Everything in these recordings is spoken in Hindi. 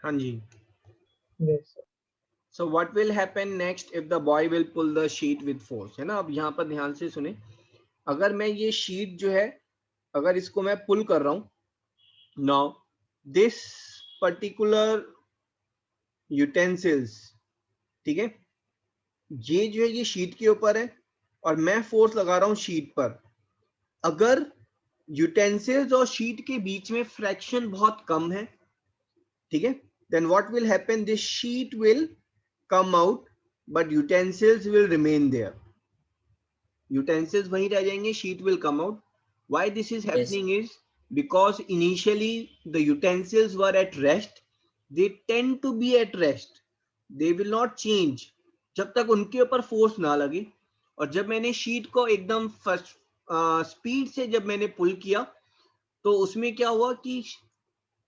हाँ जी. Yes, sir. So what will happen next if the boy will pull the sheet with force, है ना. अब यहाँ पर ध्यान से सुने, अगर मैं ये शीट जो है, अगर इसको मैं पुल कर रहा हूँ, नाउ दिस पर्टिकुलर यूटेंसिल्स, ठीक है, ये जो है ये शीट के ऊपर है और मैं फोर्स लगा रहा हूँ शीट पर. अगर यूटेंसिल्स और शीट के बीच में फ्रैक्शन बहुत कम है, ठीक है, then what will happen, this sheet will come out but utensils will remain there. Utensils वहीं रह जाएंगे, sheet will come out. Why this is happening is because initially the utensils were at rest. They tend to be at rest, they will not change जब तक उनके ऊपर फोर्स ना लगे. और जब मैंने शीट को एकदम फर्स्ट स्पीड से जब मैंने पुल किया, तो उसमें क्या हुआ कि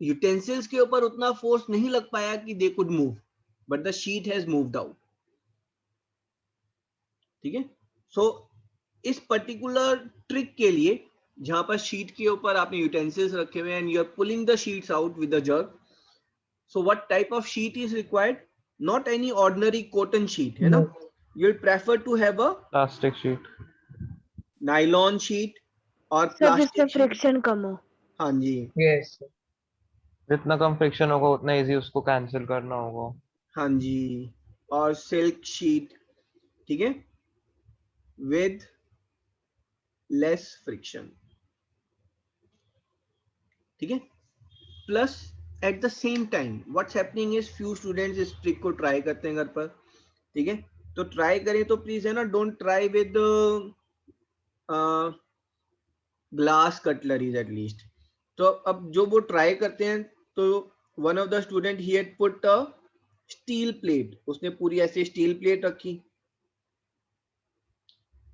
यूटेंसिल्स के ऊपर उतना फोर्स नहीं लग पाया कि they could move, but the sheet has moved out. ठीक है. सो इस पर्टिकुलर ट्रिक के लिए, जहां पर शीट के ऊपर आपने यूटेंसिल्स रखे हुए and you are pulling the sheets out with the jerk, so what type of sheet is required? Not any ordinary cotton sheet, है ना. Yes. You will prefer to have a plastic sheet, nylon sheet और सर जिससे प्लास्टिक शीट. फ्रिक्शन कम हो. हाँ जी. Yes, sir. जितना कम फ्रिक्शन होगा उतना इजी उसको कैंसिल करना होगा. हाँ जी. और सिल्क शीट, ठीक है, with less friction, ठीक है. Plus eight the same time what's happening is few students इस ट्रिक को ट्राई करते हैं घर पर, ठीक है. तो ट्राई करें तो प्लीज, है ना, don't try with glass cutleries at least. तो अब जो वो ट्राई करते हैं, तो one of the student he had put a steel plate, उसने पूरी ऐसे स्टील प्लेट रखी,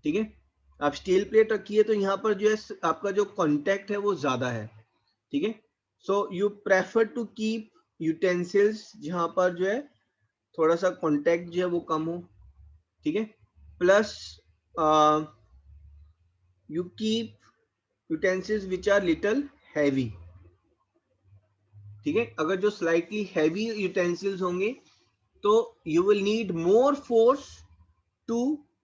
ठीक है. अब स्टील प्लेट रखी है तो यहाँ पर जो है आपका जो कांटेक्ट है वो ज्यादा है, ठीक है. So you prefer to keep utensils जहां पर जो है थोड़ा सा कांटेक्ट जो है वो कम हो, ठीक है. Plus you keep utensils which are little heavy, ठीक है. अगर जो स्लाइटली हैवी यूटेंसिल्स होंगे तो you will need more force to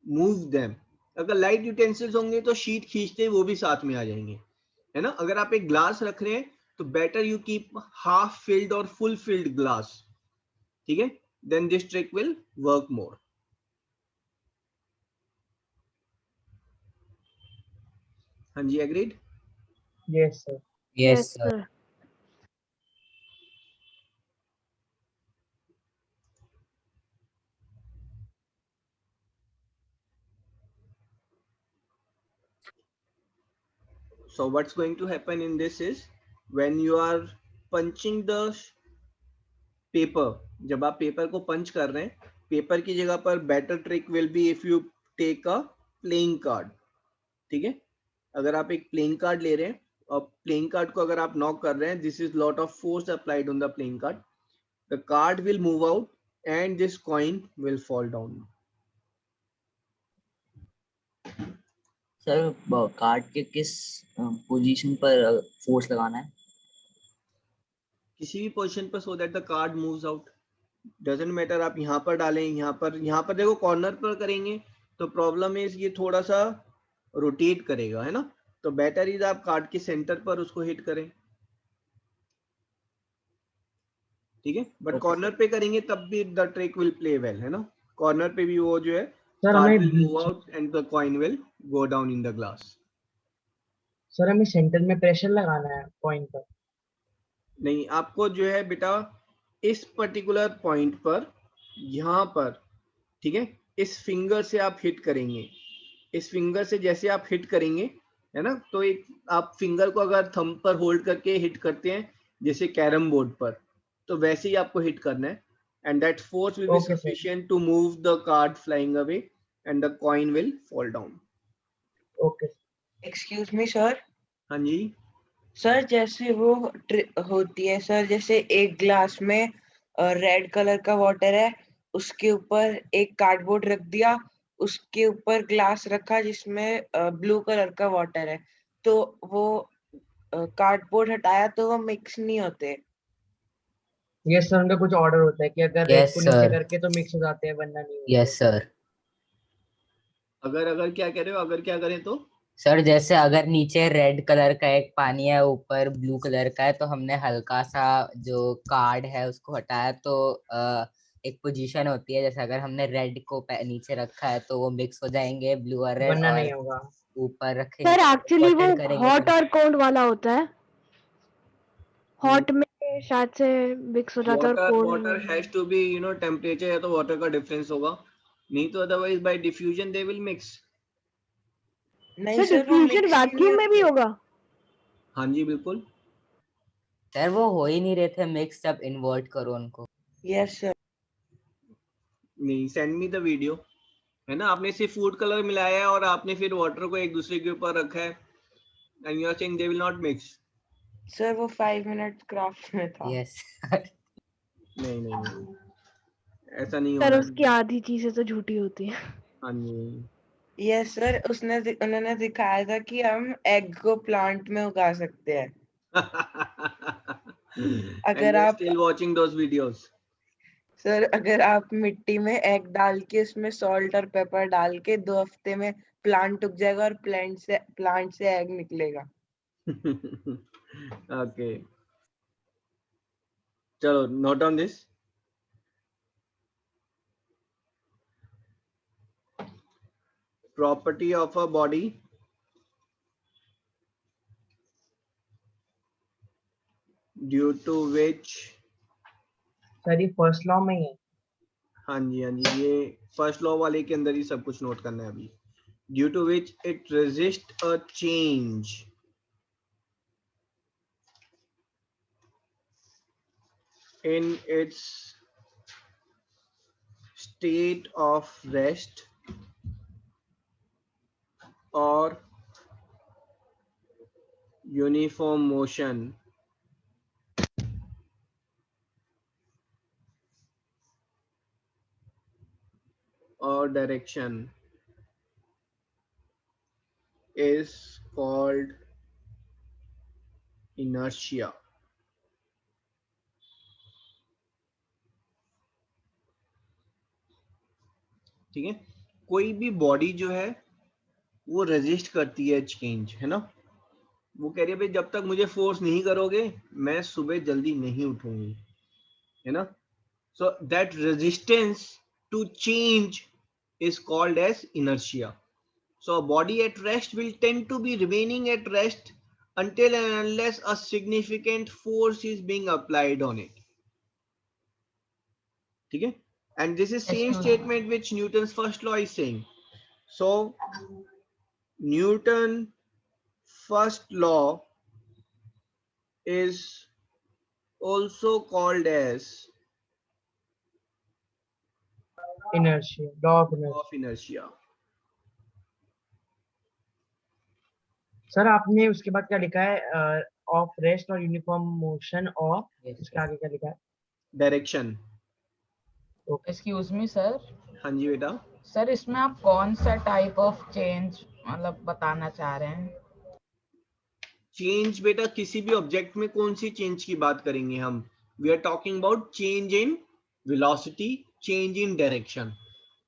move them. अगर लाइट यूटेंसिल्स होंगे तो शीट खींचते वो भी साथ में आ जाएंगे, है ना. अगर आप एक ग्लास रख रहे हैं तो better you keep half filled और फुल फिल्ड ग्लास, ठीक है. Then this trick will work more. हाँ जी, agreed. Yes, sir. Yes sir. So what's going to happen in this is when you are punching the paper, जब आप पेपर को पंच कर रहे हैं, पेपर की जगह पर better trick will be if you take a playing card, ठीक है. अगर आप एक प्लेइंग कार्ड ले रहे हैं और प्लेइंग कार्ड को अगर आप नॉक कर रहे हैं, this is lot of force applied on the playing card, the card will move out and this coin will fall down. Sir card के किस पोजीशन पर फोर्स लगाना है? किसी भी पोजीशन पर, so that the card moves out. Doesn't matter आप यहाँ पर डालें, यहाँ पर देखो कॉर्नर पर करेंगे तो प्रॉब्लम है ये थोड़ा सा रोटेट करेगा, है ना. तो बेटर इज आप कार्ड के सेंटर पर उसको हिट करें, ठीक है. But Okay, corner sir. पे करेंगे तब भी the trick will play well, है ना. कॉर्नर पे भी वो जो है Sir, कार्ड हमें will move beach, out and the coin will go down in the glass. Sir हमें सेंटर में प्रेशर लगाना है पॉइंट पर. नहीं, आपको जो है बेटा इस पर्टिकुलर पॉइंट पर, यहाँ पर, ठीक है, इस फिंगर से आप हिट करेंगे. इस फिंगर से जैसे आप हिट करेंगे, है ना, तो एक आप फिंगर को अगर थंब पर होल्ड करके हिट करते हैं जैसे कैरम बोर्ड पर, तो वैसे ही आपको हिट करना है and that force will be Okay, sir. Sufficient to move the card flying away and the coin will fall down. Okay. Excuse me sir. हाँ जी. सर जैसे वो होती है सर, जैसे एक ग्लास में रेड कलर का वाटर है, उसके ऊपर एक कार्डबोर्ड रख दिया, उसके ऊपर ग्लास रखा जिसमें ब्लू कलर का वाटर है, तो वो कार्डबोर्ड हटाया तो वो मिक्स नहीं होते. ये सर उनका कुछ ऑर्डर होता है कि अगर रेड यस को नीचे सर, करके तो मिक्स हो जाते हैं, वरना नहीं होते। Yes sir. अगर अगर क्या कह रहे हो, अगर क्या करें तो? सर जैसे अगर नीचे रेड कलर का एक पानी है, ऊपर ब्लू कलर का है, तो हमने हल्का सा जो कार्ड है उसको हटाया तो एक पोजीशन होती है, जैसे अगर हमने रेड को नीचे रखा है तो वो मिक्स हो जाएंगे ब्लू और रेड, वरना नहीं और होगा। ऊपर रखेंगे सर एक्चुअली वो रोटेट करेंगे हॉट तो। और कोल्ड वाला होता है। हॉट में शायद से मिक्स हो जाता है और वाटर कोल्ड वाटर में हैज टू बी टेम्परेचर, या तो वाटर का डिफरेंस होगा, नहीं तो otherwise bye diffusion they will mix. नहीं सर सर, वो डिफ्यूजन मिक्स ही नहीं वैक्यूम में भी होते। होगा। हाँ जी बिल्कुल। सर वो हो ही नहीं रहे थे मिक्स, जब इन्वर्ट करो उनको। Yes sir. नहीं, सेंड मी द वीडियो। है ना, आपने सिर्फ फूड कलर मिलाया है और आपने फिर वाटर को एक दूसरे के ऊपर रखा है, and you are saying they will not mix. Sir वो 5 मिनट क्राफ्ट में था। यस। नहीं नहीं नहीं, ऐसा नहीं सर होना उसकी चाहिए। आधी चीजें तो झूठी होती है। हाँ जी। यस सर, उन्होंने दिखाया था कि हम एग को प्लांट में उगा सकते हैं। And अगर you're आप still watching those videos. Sir अगर आप मिट्टी में एग डाल के उसमें सॉल्ट और पेपर डाल के 2 हफ्ते में प्लांट उग जाएगा और प्लांट से एग निकलेगा। Okay, चलो note down this. Property of a body due to which, sir ये फर्स्ट लॉ में ही है। हाँ जी हाँ जी, ये फर्स्ट लॉ वाले के अंदर ही सब कुछ नोट करना है अभी। Due to which it resists a change in its state of rest or uniform motion or direction is called inertia. ठीक है, कोई भी बॉडी जो है वो रेजिस्ट करती है चेंज, है ना। वो कह रही है भाई जब तक मुझे फोर्स नहीं करोगे मैं सुबह जल्दी नहीं उठूंगी, है ना। So that resistance to change is called as inertia. So a body at rest will tend to be remaining at rest until and unless a significant force is being applied on it. ठीक है, and this is same statement which Newton's first law is saying. So Newton first law is also called as inertia, law of law inertia. of inertia. Sir आपने उसके बाद क्या लिखा है? ऑफ रेस्ट और यूनिफॉर्म मोशन, और यस उसके आगे क्या लिखा है? डायरेक्शन। Excuse me sir. हाँ जी बेटा। सर इसमें आप कौन सा टाइप ऑफ चेंज मतलब बताना चाह रहे हैं? चेंज बेटा, किसी भी ऑब्जेक्ट में कौन सी चेंज की बात करेंगे हम? We are talking about change in velocity, change in direction.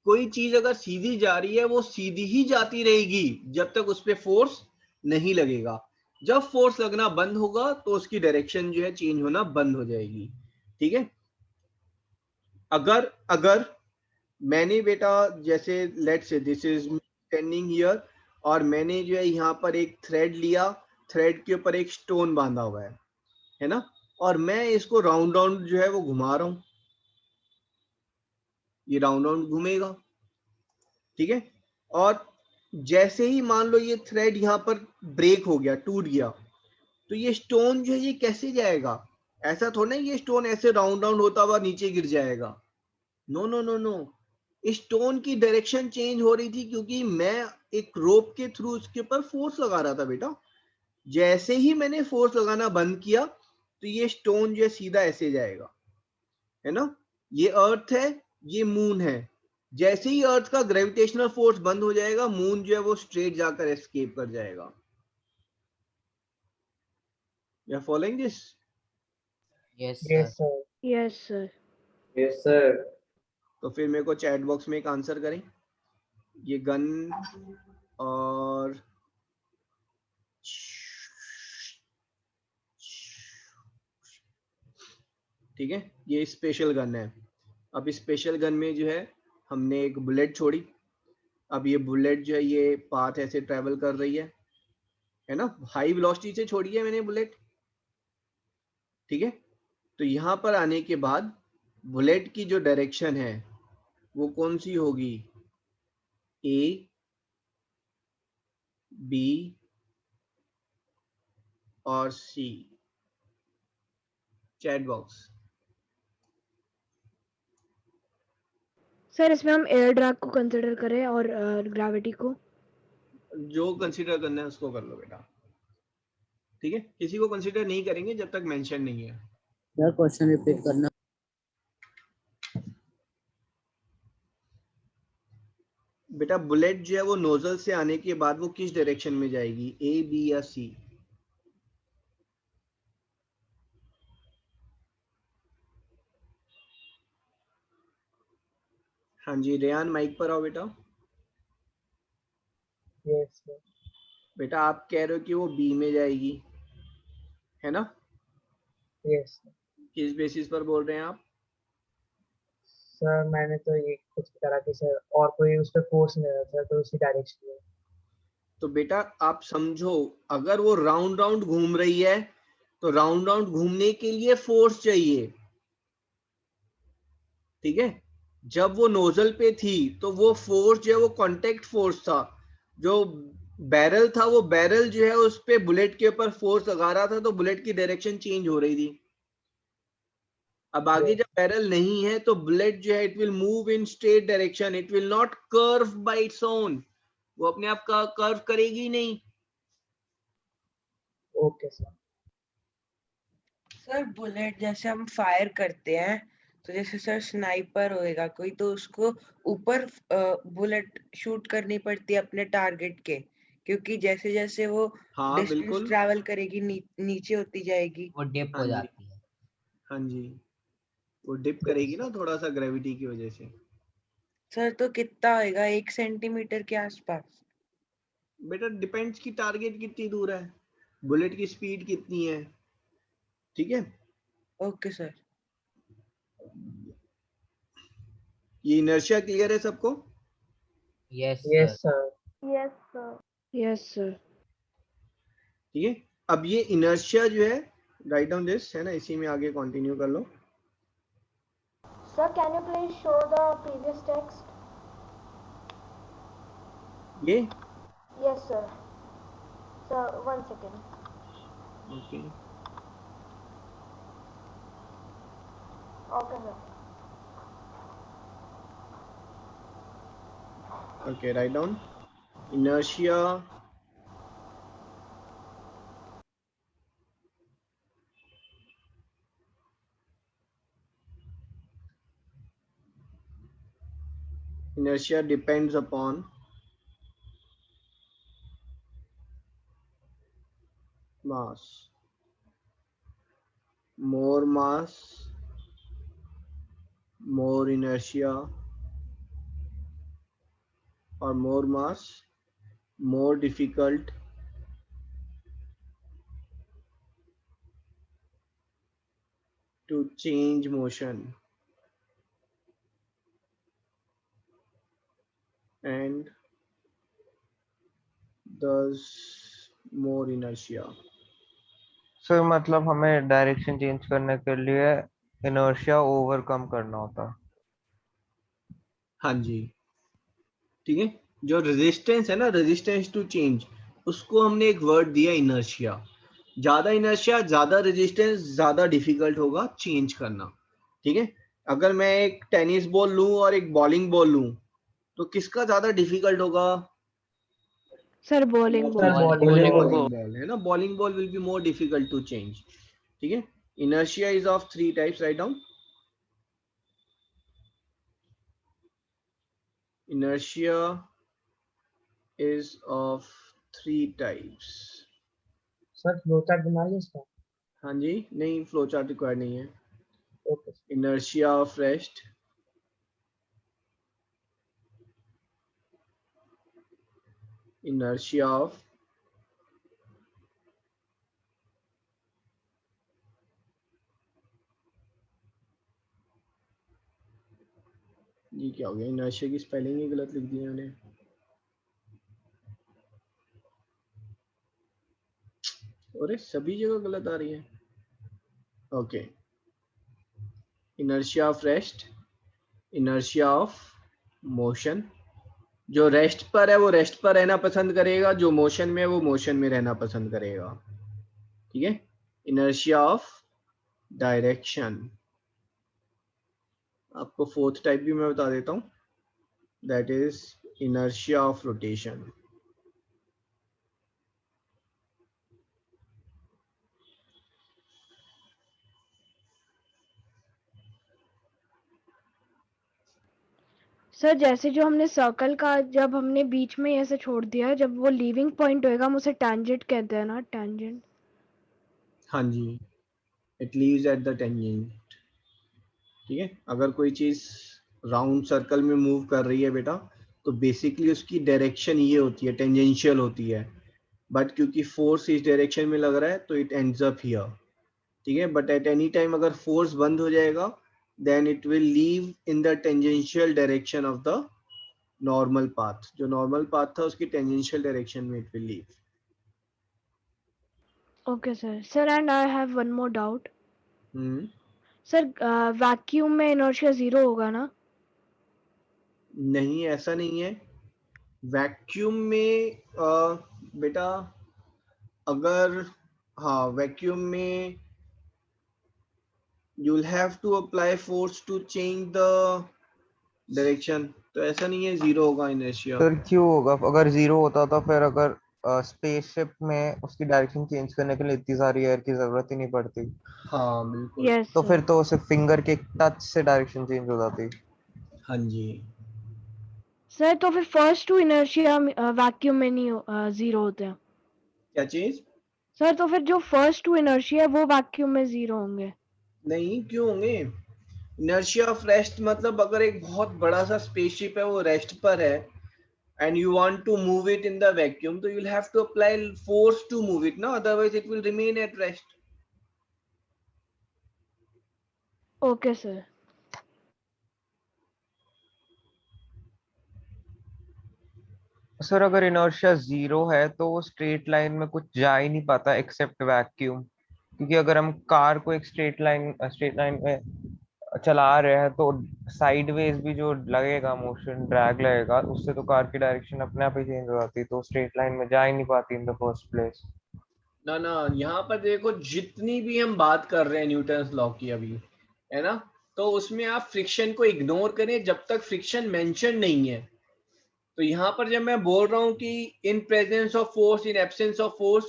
कोई चीज अगर सीधी जा रही है वो सीधी ही जाती रहेगी जब तक उस पर फोर्स नहीं लगेगा। जब फोर्स लगना बंद होगा तो उसकी डायरेक्शन जो है चेंज होना बंद हो जाएगी। ठीक है, अगर अगर मैंने बेटा जैसे let's say this is standing here, और मैंने जो है यहाँ पर एक थ्रेड लिया, थ्रेड के ऊपर एक स्टोन बांधा हुआ है ना, और मैं इसको राउंड राउंड जो है वो घुमा रहा हूं, ये राउंड राउंड घूमेगा। ठीक है, और जैसे ही मान लो ये थ्रेड यहाँ पर ब्रेक हो गया, टूट गया, तो ये स्टोन जो है ये कैसे जाएगा? ऐसा थोड़ा ना ये स्टोन ऐसे राउंड राउंड होता हुआ नीचे गिर जाएगा। No no no no, stone की डायरेक्शन चेंज हो रही थी क्योंकि मैं एक रोप के थ्रू उसके ऊपर फोर्स लगा रहा था बेटा। जैसे ही मैंने फोर्स लगाना बंद किया तो ये स्टोन जो है सीधा ऐसे जाएगा, है ना। ये अर्थ है, ये मून है। जैसे ही अर्थ का ग्रेविटेशनल फोर्स बंद हो जाएगा, मून जो है वो स्ट्रेट जाकर एस्केप कर जाएगा। You are following this? Yes yes sir. Sir. Yes, sir. Yes, sir. तो फिर मेरे को चैट बॉक्स में एक आंसर करें, ये गन और ठीक है, ये स्पेशल गन है। अब स्पेशल गन में जो है हमने एक बुलेट छोड़ी, अब ये बुलेट जो है ये पाथ ऐसे ट्रेवल कर रही है ना, हाई वेलोसिटी से छोड़ी है मैंने बुलेट, ठीक है। तो यहाँ पर आने के बाद बुलेट की जो डायरेक्शन है वो कौन सी होगी, ए, बी और सी। Chat box. सर इसमें हम एयर ड्रैग को कंसिडर करें और ग्रेविटी को। जो कंसीडर करना है उसको कर लो बेटा, ठीक है। किसी को कंसीडर नहीं करेंगे जब तक मेंशन नहीं है। यार क्वेश्चन रिपीट करना। बेटा बुलेट जो है वो नोजल से आने के बाद वो किस डायरेक्शन में जाएगी, ए, बी या सी? हाँ जी रेयान, माइक पर आओ बेटा। Yes sir. बेटा आप कह रहे हो कि वो बी में जाएगी, है ना? यस किस बेसिस पर बोल रहे हैं आप? सर, मैंने तो ये कुछ करा कि सर और कोई उस पर फोर्स नहीं रहा था तो उसी डायरेक्शन में। तो बेटा आप समझो, अगर वो राउंड राउंड घूम रही है तो राउंड राउंड घूमने के लिए फोर्स चाहिए, ठीक है। जब वो नोजल पे थी तो वो फोर्स जो है वो कांटेक्ट फोर्स था, जो बैरल था वो बैरल जो है उस पे बुलेट के ऊपर फोर्स लगा रहा था, तो बुलेट की डायरेक्शन चेंज हो रही थी। अब आगे जब बैरल नहीं है तो बुलेट जो है it will move in straight direction, it will not curve y its own, वो अपने आप का कर्व करेगी नहीं। Okay sir. सर बुलेट जैसे हम फायर करते हैं तो जैसे सर स्नाइपर होएगा कोई तो उसको ऊपर बुलेट शूट करनी पड़ती है अपने टारगेट के, क्योंकि जैसे जैसे वो हाँ डिस्टेंस बिल्कुल, ट्रैवल करेगी नीचे होती जाएगी। वो डिप हाँ हो जी, जाती है। हाँ जी, वो डिप करेगी ना थोड़ा सा ग्रेविटी की वजह से। सर तो कितना होएगा, 1 सेंटीमीटर के आसपास? बेटा डिपेंड्स की टारगेट कितनी दूर है, बुलेट की स्पीड कितनी है, ठीक है। Okay sir. ये इनर्शिया क्लियर है सबको? Yes yes sir. Sir. Yes, sir. Yes, sir. ठीक है। अब ये इनर्शिया जो है, राइट डाउन दिस, है ना, इसी में आगे कंटिन्यू कर लो। Sir, can you please show the previous text? ये Yes, sir. Sir, 1 second. Okay, Okay, sir. Okay, write down inertia inertia depends upon mass, more mass more inertia, or more mass more difficult to change motion, and thus more inertia. Sir मतलब हमें डायरेक्शन चेंज करने के लिए इनर्शिया ओवरकम करना होता है। हाँ जी, ठीक है। जो रेजिस्टेंस है ना, रेजिस्टेंस टू चेंज, उसको हमने एक वर्ड दिया इनर्शिया। ज्यादा इनर्शिया, ज्यादा रेजिस्टेंस, ज्यादा डिफिकल्ट होगा चेंज करना, ठीक है। अगर मैं एक टेनिस बॉल लूं और एक बॉलिंग बॉल लूं तो किसका ज्यादा डिफिकल्ट होगा? Sir, bowling sir ball. Bowling ball. Bowling ball, है ना, bowling ball will be more difficult to change, ठीक है। Inertia is of 3 types, right down. Inertia is of 3 types. Sir flow chart बना लिया इसका? हाँ जी, नहीं फ्लो चार्ट रिक्वायर्ड नहीं है। Okay sir. inertia of rest, inertia of ये क्या हो गया, inertia की स्पेलिंग ही गलत लिख दी मैंने। अरे सभी जगह गलत आ रही है। Okay, inertia of rest, inertia of motion। जो रेस्ट पर है वो रेस्ट पर रहना पसंद करेगा, जो मोशन में है वो मोशन में रहना पसंद करेगा। ठीक है, inertia of डायरेक्शन। आपको फोर्थ टाइप भी मैं बता देता हूँ, that is inertia of rotation। Sir जैसे जो हमने सर्कल का जब हमने बीच में ऐसे छोड़ दिया, जब वो लीविंग पॉइंट होएगा हम उसे टेंजेंट कहते हैं ना, टेंजेंट। हाँ जी, it leaves at the tangent. ठीक है, अगर कोई चीज राउंड सर्कल में मूव कर रही है बेटा, तो बेसिकली उसकी डायरेक्शन ये होती है, टेंजेंशियल होती है, बट क्योंकि फोर्स इस डायरेक्शन में लग रहा है तो इट एंड्स अप हियर। ठीक है, बट एट एनी टाइम अगर फोर्स बंद हो जाएगा then it will leave in the tangential direction of the normal path. जो नॉर्मल पाथ था उसकी टेंजेंशियल डायरेक्शन में it will leave. Okay sir. Sir and I have one more doubt. Hmm, sir vacuum में इनर्शिया 0 होगा ना? नहीं ऐसा नहीं है। वैक्यूम में बेटा अगर, हाँ वैक्यूम में you will have to apply force to change the direction, तो ऐसा नहीं है जीरो होगा inertia। सर क्यों होगा? अगर जीरो होता तो फिर अगर स्पेसशिप में उसकी डायरेक्शन चेंज करने के लिए इतनी सारी एयर की जरूरत ही नहीं पड़ती। हाँ बिल्कुल। यस तो सर। फिर तो सिर्फ फिंगर के टच से डायरेक्शन चेंज हो जाती। हाँ जी, सर तो फिर फर्स्ट टू इनर्शिया वैक्यूम में नहीं 0 होते हैं? क्या चीज? सर तो फिर जो फर्स्ट टू इनर्शिया है वो वैक्यूम में 0 होंगे? नहीं, क्यों होंगे? inertia of rest मतलब अगर एक बहुत बड़ा सा स्पेसशिप है वो रेस्ट पर है and you want to move it in the vacuum, so you'll have to apply force to move it, no, otherwise it will remain at rest। Okay sir. Sir अगर इनर्शिया जीरो है तो वो स्ट्रेट लाइन में कुछ जा ही नहीं पाता एक्सेप्ट वैक्यूम, क्योंकि अगर हम कार को एक स्ट्रेट लाइन में चला रहे हैं तो साइडवेज भी जो लगेगा मोशन ड्रैग लगेगा, उससे तो कार की डायरेक्शन अपने आप ही चेंज हो जाती, तो स्ट्रेट लाइन में जा ही नहीं पाती इन द फर्स्ट प्लेस। ना ना, यहाँ पर देखो जितनी भी हम बात कर रहे हैं न्यूटन्स लॉ की अभी, है ना, तो उसमें आप फ्रिक्शन को इग्नोर करें जब तक फ्रिक्शन मेंशन नहीं है। तो यहाँ पर जब मैं बोल रहा हूँ कि in presence of force, in absence of force,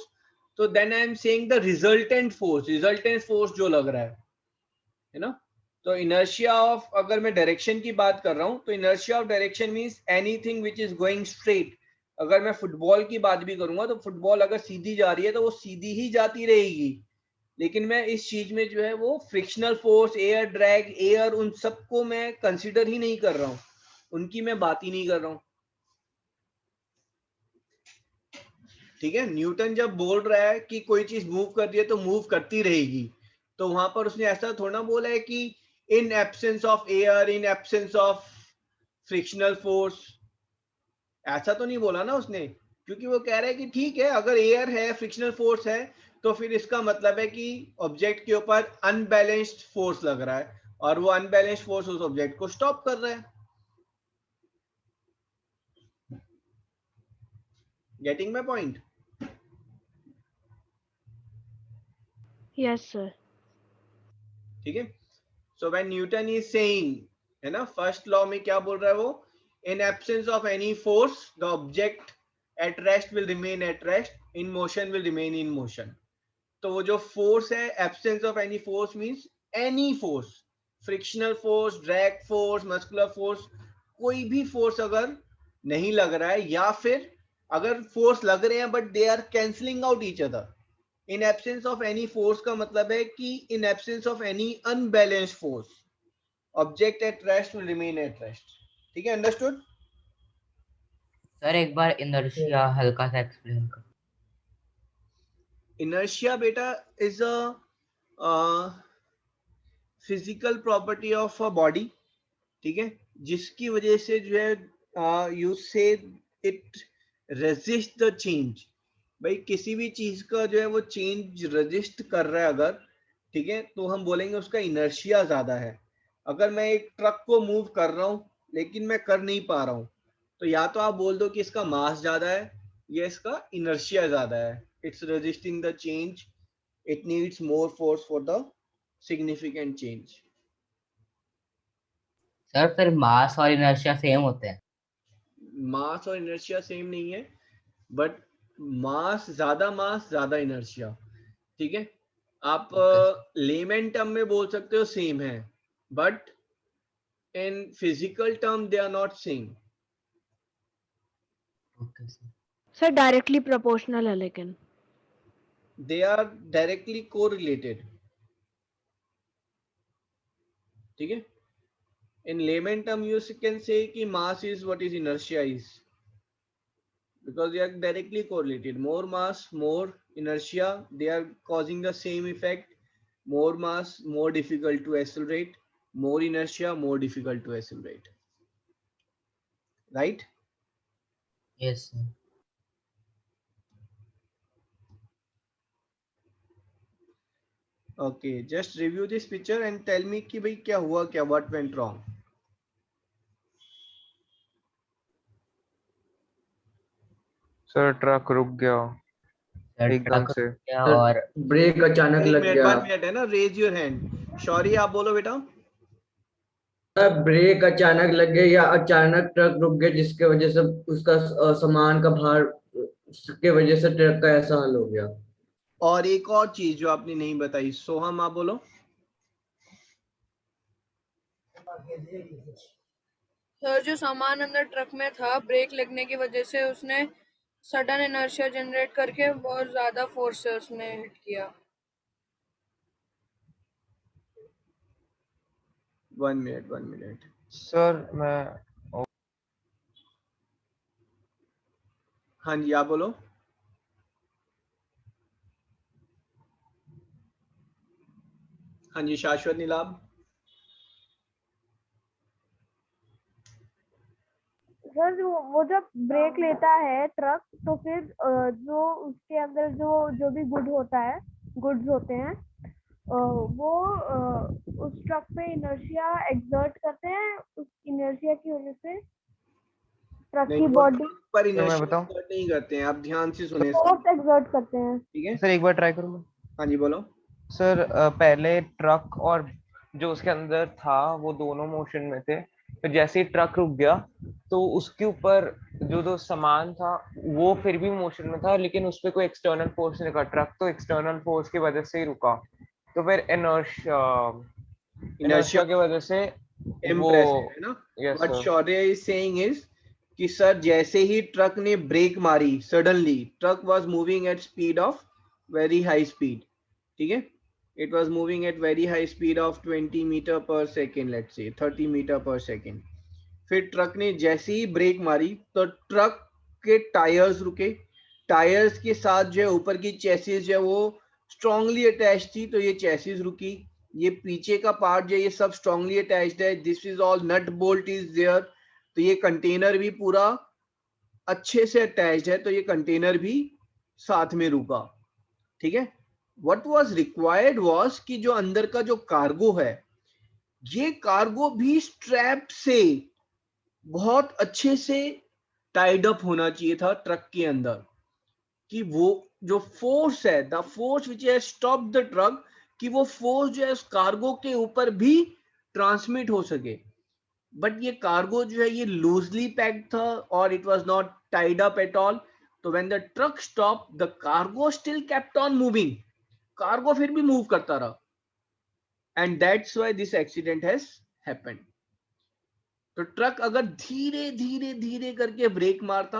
तो then I am saying the resultant force जो लग रहा है ना। तो इनर्शिया ऑफ, अगर मैं डायरेक्शन की बात कर रहा हूँ तो inertia of direction means anything which is going straight. अगर मैं फुटबॉल की बात भी करूंगा तो फुटबॉल अगर सीधी जा रही है तो वो सीधी ही जाती रहेगी, लेकिन मैं इस चीज में जो है वो frictional force, air drag, air, उन सबको मैं कंसिडर ही नहीं कर रहा हूँ, उनकी मैं बात ही नहीं कर रहा हूँ। ठीक है, न्यूटन जब बोल रहा है कि कोई चीज मूव कर रही है तो मूव करती रहेगी, तो वहां पर उसने ऐसा थोड़ा बोला है कि in absence of air, in absence of frictional force, ऐसा तो नहीं बोला ना उसने। क्योंकि वो कह रहा है कि ठीक है, अगर एयर है, फ्रिक्शनल फोर्स है, तो फिर इसका मतलब है कि ऑब्जेक्ट के ऊपर अनबैलेंस्ड फोर्स लग रहा है और वो अनबैलेंस्ड फोर्स उस ऑब्जेक्ट को स्टॉप कर रहा है। Getting my point? Yes sir. ठीक है, so when Newton is saying, है ना, फर्स्ट लॉ में क्या बोल रहा है वो, इन absence of any force the object at rest will remain at rest, in motion will remain in motion. तो वो जो फोर्स है, absence of any force means any force, frictional force, drag force, muscular force, कोई भी फोर्स अगर नहीं लग रहा है, या फिर अगर फोर्स लग रहे हैं but they are cancelling out each other, in absence of any force का मतलब है कि in absence of any unbalanced force object at rest will remain at rest. ठीक है, अंडरस्टूड? सर एक बार इनर्शिया हल्का सा एक्सप्लेन कर। इनर्शिया बेटा is a physical property of a body, ठीक है, जिसकी वजह से जो है यू से इट रेजिस्ट द चेंज। भाई किसी भी चीज का जो है वो चेंज रेजिस्ट कर रहा है अगर, ठीक है, तो हम बोलेंगे उसका इनर्शिया ज्यादा है। अगर मैं एक ट्रक को मूव कर रहा हूं लेकिन मैं कर नहीं पा रहा हूं, तो या तो आप बोल दो कि इसका मास ज्यादा है या इसका इनर्शिया ज्यादा है। It's resisting the change, it needs more force for the significant change. Sir फिर मास और इनर्शिया सेम होते हैं? मास और इनर्शिया सेम नहीं है, बट मास ज्यादा इनर्शिया, ठीक है। आप लेमन टर्म में बोल सकते हो सेम है, but in physical term they are not same. Okay sir. Sir directly proportional है लेकिन। दे आर डायरेक्टली कोरिलेटेड, ठीक है। In layman term you can say कि mass is what is inertia is, because they are directly correlated. More mass, more inertia, they are causing the same effect. More mass, more difficult to accelerate. More inertia, more difficult to accelerate. Right? Yes sir. Okay, just review this picture and tell me कि भाई क्या हुआ, क्या what went wrong. Sir truck रुक गया सर एकदम ट्रक से। क्या सर और ब्रेक अचानक लग गया। 1 मिनट है ना, रेज योर हैंड। शौर्य आप बोलो बेटा। सर ब्रेक अचानक लग गया या अचानक ट्रक रुक गया जिसके वजह से उसका सामान का भार के वजह से ट्रक का ऐसा हाल हो गया। और एक और चीज जो आपने नहीं बताई, सोहम आप बोलो। सर जो सामान अंदर ट्रक में था, ब्रेक लगने की वजह से उसने सडन इनर्शिया जनरेट करके बहुत ज्यादा फोर्स से उसने हिट किया। 1 मिनट। सर मैं हाँ जी आप बोलो। हाँ जी शाश्वत नीलाभ। सर वो जब ब्रेक लेता है ट्रक, तो फिर जो उसके अंदर जो भी गुड्स होते हैं, वो उस ट्रक पे इनर्शिया एक्सर्ट करते हैं। उस इनर्शिया की वजह से ट्रक नहीं, की वो बॉडी ट्रक पर मैं इनर्शिया बताऊं एक्सर्ट नहीं करते हैं, आप ध्यान से सुने। फोर्स एक्सर्ट करते हैं। ठीक है, सर एक बार ट्राई करूँ मैं। हाँ जी बोलो। सर पहले ट्रक और जो उसके अंदर था वो दोनों मोशन में थे, फिर जैसे ही ट्रक रुक गया तो उसके ऊपर जो सामान था वो फिर भी मोशन में था, लेकिन उस पर कोई एक्सटर्नल फोर्स नहीं लगा। ट्रक तो एक्सटर्नल फोर्स की वजह से ही रुका, तो फिर इनर्शिया की वजह से वो इम्प्रेसिव है ना। Yes what sir. Shaurya is saying is कि सर जैसे ही ट्रक ने ब्रेक मारी, suddenly truck was moving at speed of very high speed, ठीक है। It was moving at very high speed of 20 metre per second, let's say 30 meter per second. फिर ट्रक ने जैसे ही ब्रेक मारी तो ट्रक के टायर्स रुके, टायर्स के साथ जो है ऊपर की चेसिस जो है वो स्ट्रांगली अटैच थी, तो ये चेसिस रुकी। ये पीछे का पार्ट जो है ये सब स्ट्रांगली अटैच्ड है, this is all nut bolt is there, तो ये कंटेनर भी पूरा अच्छे से अटैच्ड है, तो ये कंटेनर भी साथ में रुका, ठीक है। व्हाट वाज रिक्वायर्ड वाज कि जो अंदर का जो कार्गो है, ये कार्गो भी स्ट्रैप से बहुत अच्छे से टाइड अप होना चाहिए था ट्रक के अंदर, कि वो जो फोर्स है, the force which has stop the truck, कि वो फोर्स जो है उस कार्गो के ऊपर भी ट्रांसमिट हो सके। बट ये कार्गो जो है ये लूजली पैक्ड था और it was not tied up at all, तो when the truck stop the cargo still kept on moving, cargo फिर भी मूव करता रहा, and that's why this accident has happened. तो ट्रक अगर धीरे धीरे धीरे करके ब्रेक मारता,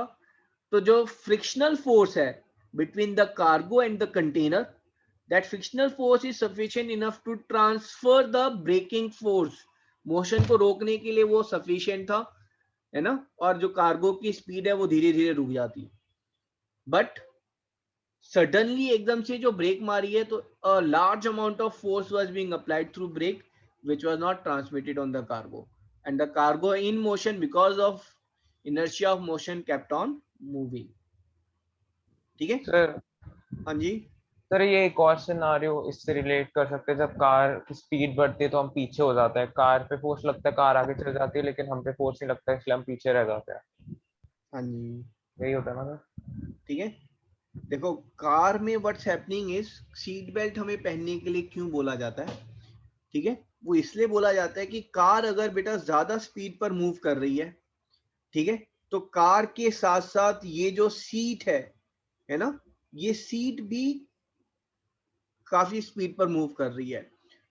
तो जो फ्रिक्शनल फोर्स है between the cargo and the container, that frictional force is sufficient enough to transfer the braking force. Motion को रोकने के लिए वो sufficient था, है ना, और जो कार्गो की स्पीड है वो धीरे धीरे रुक जाती. बट सडनली एकदम से जो ब्रेक मारी है तो a large amount of force was being applied through brake which was not transmitted on the cargo, and the cargo in motion because of inertia of motion kept on moving. ठीक है सर. हाँ जी सर ये एक और सिनारियो इससे रिलेट कर सकते हैं, जब कार की स्पीड बढ़ती है तो हम पीछे हो जाते हैं, कार पे फोर्स लगता है, कार आगे चल जाती है, लेकिन हम पे फोर्स नहीं लगता है, इसलिए हम पीछे रह जाते हैं. हाँ जी यही होता है ना सर? ठीक है. देखो कार में what's happening is, seat belt हमें पहनने के लिए क्यों बोला जाता है, ठीक है, वो इसलिए बोला जाता है कि कार अगर बेटा ज्यादा स्पीड पर मूव कर रही है, ठीक है, तो कार के साथ साथ ये जो सीट है ना, ये सीट भी काफी स्पीड पर मूव कर रही है,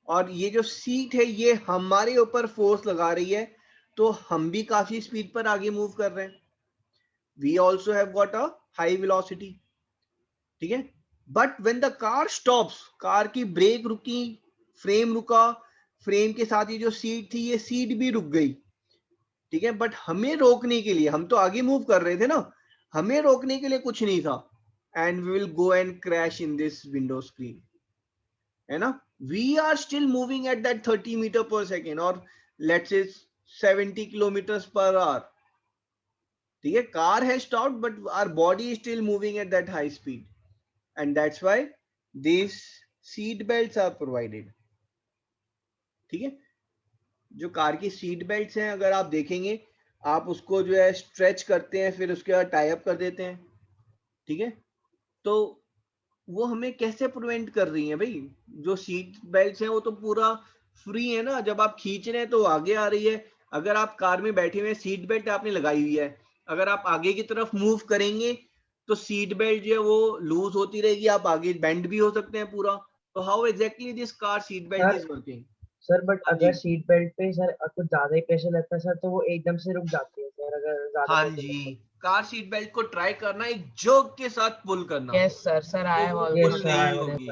और ये जो सीट है ये हमारे ऊपर फोर्स लगा रही है, तो हम भी काफी स्पीड पर आगे मूव कर रहे हैं. We also have got a high velocity. ठीक है. But when the car stops, car की ब्रेक रुकी, फ्रेम रुका, फ्रेम के साथ ये जो सीट थी ये सीट भी रुक गई. ठीक है. बट हमें रोकने के लिए, हम तो आगे मूव कर रहे थे ना, हमें रोकने के लिए कुछ नहीं था, and we will go and crash in this window screen, है ना. We are still moving at that 30 meter per second और let's say 70 kilometer per hour. ठीक है. Car has stopped but our body is still moving at that high speed, and that's why these seat belts are provided. ठीक है. जो कार की सीट बेल्ट्स हैं, अगर आप देखेंगे, आप उसको जो है स्ट्रेच करते हैं, फिर उसके बाद टाई अप कर देते हैं. ठीक है. तो वो हमें कैसे प्रिवेंट कर रही हैं भाई? जो सीट बेल्ट्स हैं वो तो पूरा फ्री है ना, जब आप खींच रहे हैं तो आगे आ रही है. अगर आप कार में बैठे हुए सीट बेल्ट आपने लगाई हुई है, अगर आप आगे की तरफ मूव करेंगे तो सीट बेल्ट जो है वो लूज होती रहेगी, आप आगे बेंड भी हो सकते हैं पूरा. तो how exactly this car seat belt is working? Sir but अगर सीट बेल्ट पे सर कुछ ज्यादा ही प्रेशर लगता है सर, तो वो एकदम से रुक जाती है सर, अगर ज्यादा. हाँ जी, कार सीट बेल्ट को ट्राई करना, एक जर्क के साथ पुल करना. Yes sir. Sir I have pull also नहीं होगी.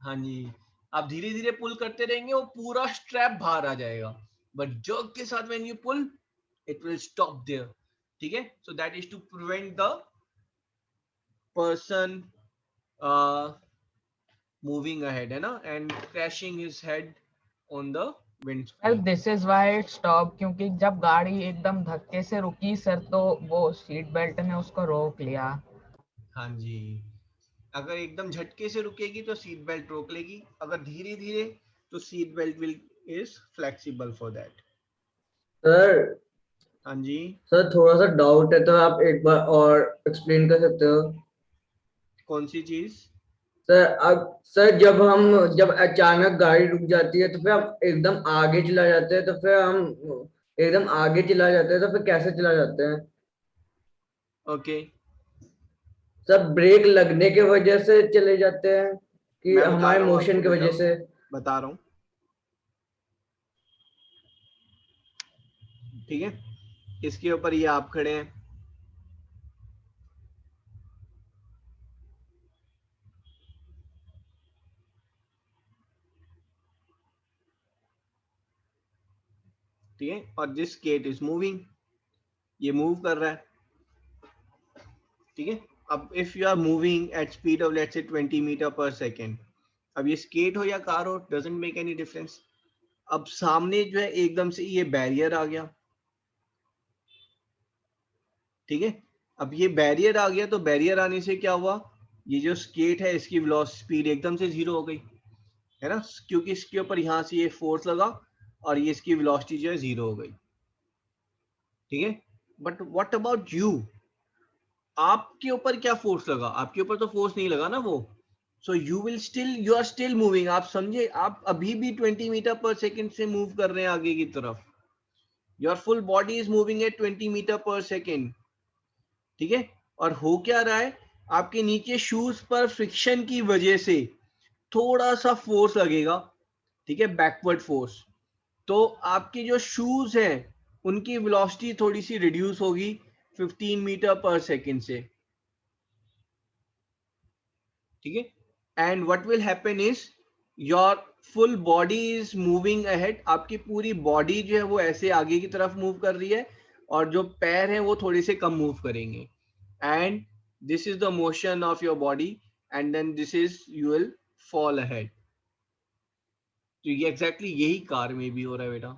हाँ जी, आप धीरे धीरे पुल करते रहेंगे, वो पूरा स्ट्रैप बाहर आ जाएगा, बट जर्क के साथ when you pull it will stop there. ठीक है. So that is to prevent the person moving ahead, है ना, and crashing his head on the windscreen. This is why it stop, क्योंकि जब गाड़ी एकदम धक्के से रुकी सर तो वो सीट बेल्ट ने उसको रोक लिया. हाँ जी, अगर एकदम झटके से रुकेगी तो सीट बेल्ट रोक लेगी, अगर धीरे धीरे तो seat belt will is flexible for that. Sir. हाँ जी सर थोड़ा सा डाउट है, तो आप एक बार और एक्सप्लेन कर सकते हो? कौन सी चीज? सर अब सर जब अचानक गाड़ी रुक जाती है तो फिर हम एकदम आगे चला जाते हैं, तो फिर हम एकदम आगे चला जाते हैं, तो फिर कैसे चला जाते हैं? ओके. सर ब्रेक लगने के वजह से चले जाते हैं कि मैं बता हमारे रहा हूँ मोशन की आपको, वजह से? बता रहा हूँ. ठीक है. इसके ऊपर ये आप खड़े हैं, ठीक है, और दिस स्केट इज मूविंग, ये मूव कर रहा है. ठीक है. अब if you are moving at speed of let's say 20 metre per second, अब ये स्केट हो या कार हो, डजंट मेक एनी डिफरेंस. अब सामने जो है एकदम से ये बैरियर आ गया. ठीक है. अब ये बैरियर आ गया, तो बैरियर आने से क्या हुआ, ये जो स्केट है इसकी वेलोसिटी स्पीड एकदम से 0 हो गई, है ना, क्योंकि इसके ऊपर यहाँ से ये फोर्स लगा और ये इसकी वेलोसिटी जो है 0 हो गई. ठीक है. But what about you? आपके ऊपर क्या फोर्स लगा? आपके ऊपर तो फोर्स नहीं लगा ना वो. So you are still moving. आप समझे, आप अभी भी 20 मीटर पर सेकेंड से मूव कर रहे हैं आगे की तरफ. Your full body is moving at 20 metre per second. ठीक है. और हो क्या रहा है, आपके नीचे शूज पर फ्रिक्शन की वजह से थोड़ा सा फोर्स लगेगा. ठीक है, बैकवर्ड फोर्स. तो आपके जो शूज हैं उनकी वेलोसिटी थोड़ी सी रिड्यूस होगी 15 मीटर पर सेकेंड से. ठीक है, and what will happen is your full body is moving ahead, आपकी पूरी बॉडी जो है वो ऐसे आगे की तरफ मूव कर रही है और जो पैर हैं वो थोड़े से कम मूव करेंगे, and this is the motion of your body and then this is you will fall ahead. तो ये एग्जैक्टली यही कार में भी हो रहा है बेटा।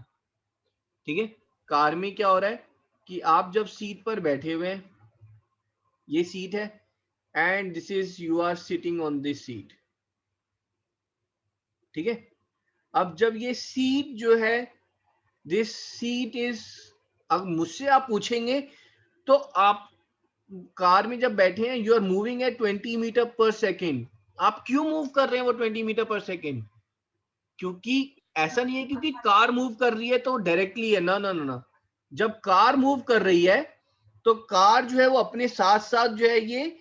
ठीक है, कार में क्या हो रहा है कि आप जब सीट पर बैठे हुए हैं, ये सीट है and this is you are sitting on this seat. ठीक है, अब जब ये सीट जो है दिस सीट इज, अब मुझसे आप पूछेंगे तो आप कार में जब बैठे हैं you are moving at 20 metre per second, आप क्यों मूव कर रहे हैं वो 20 मीटर पर सेकेंड? क्योंकि ऐसा नहीं है क्योंकि कार मूव कर रही है तो डायरेक्टली है, ना ना ना ना, जब कार मूव कर रही है तो कार जो है वो अपने साथ साथ जो है ये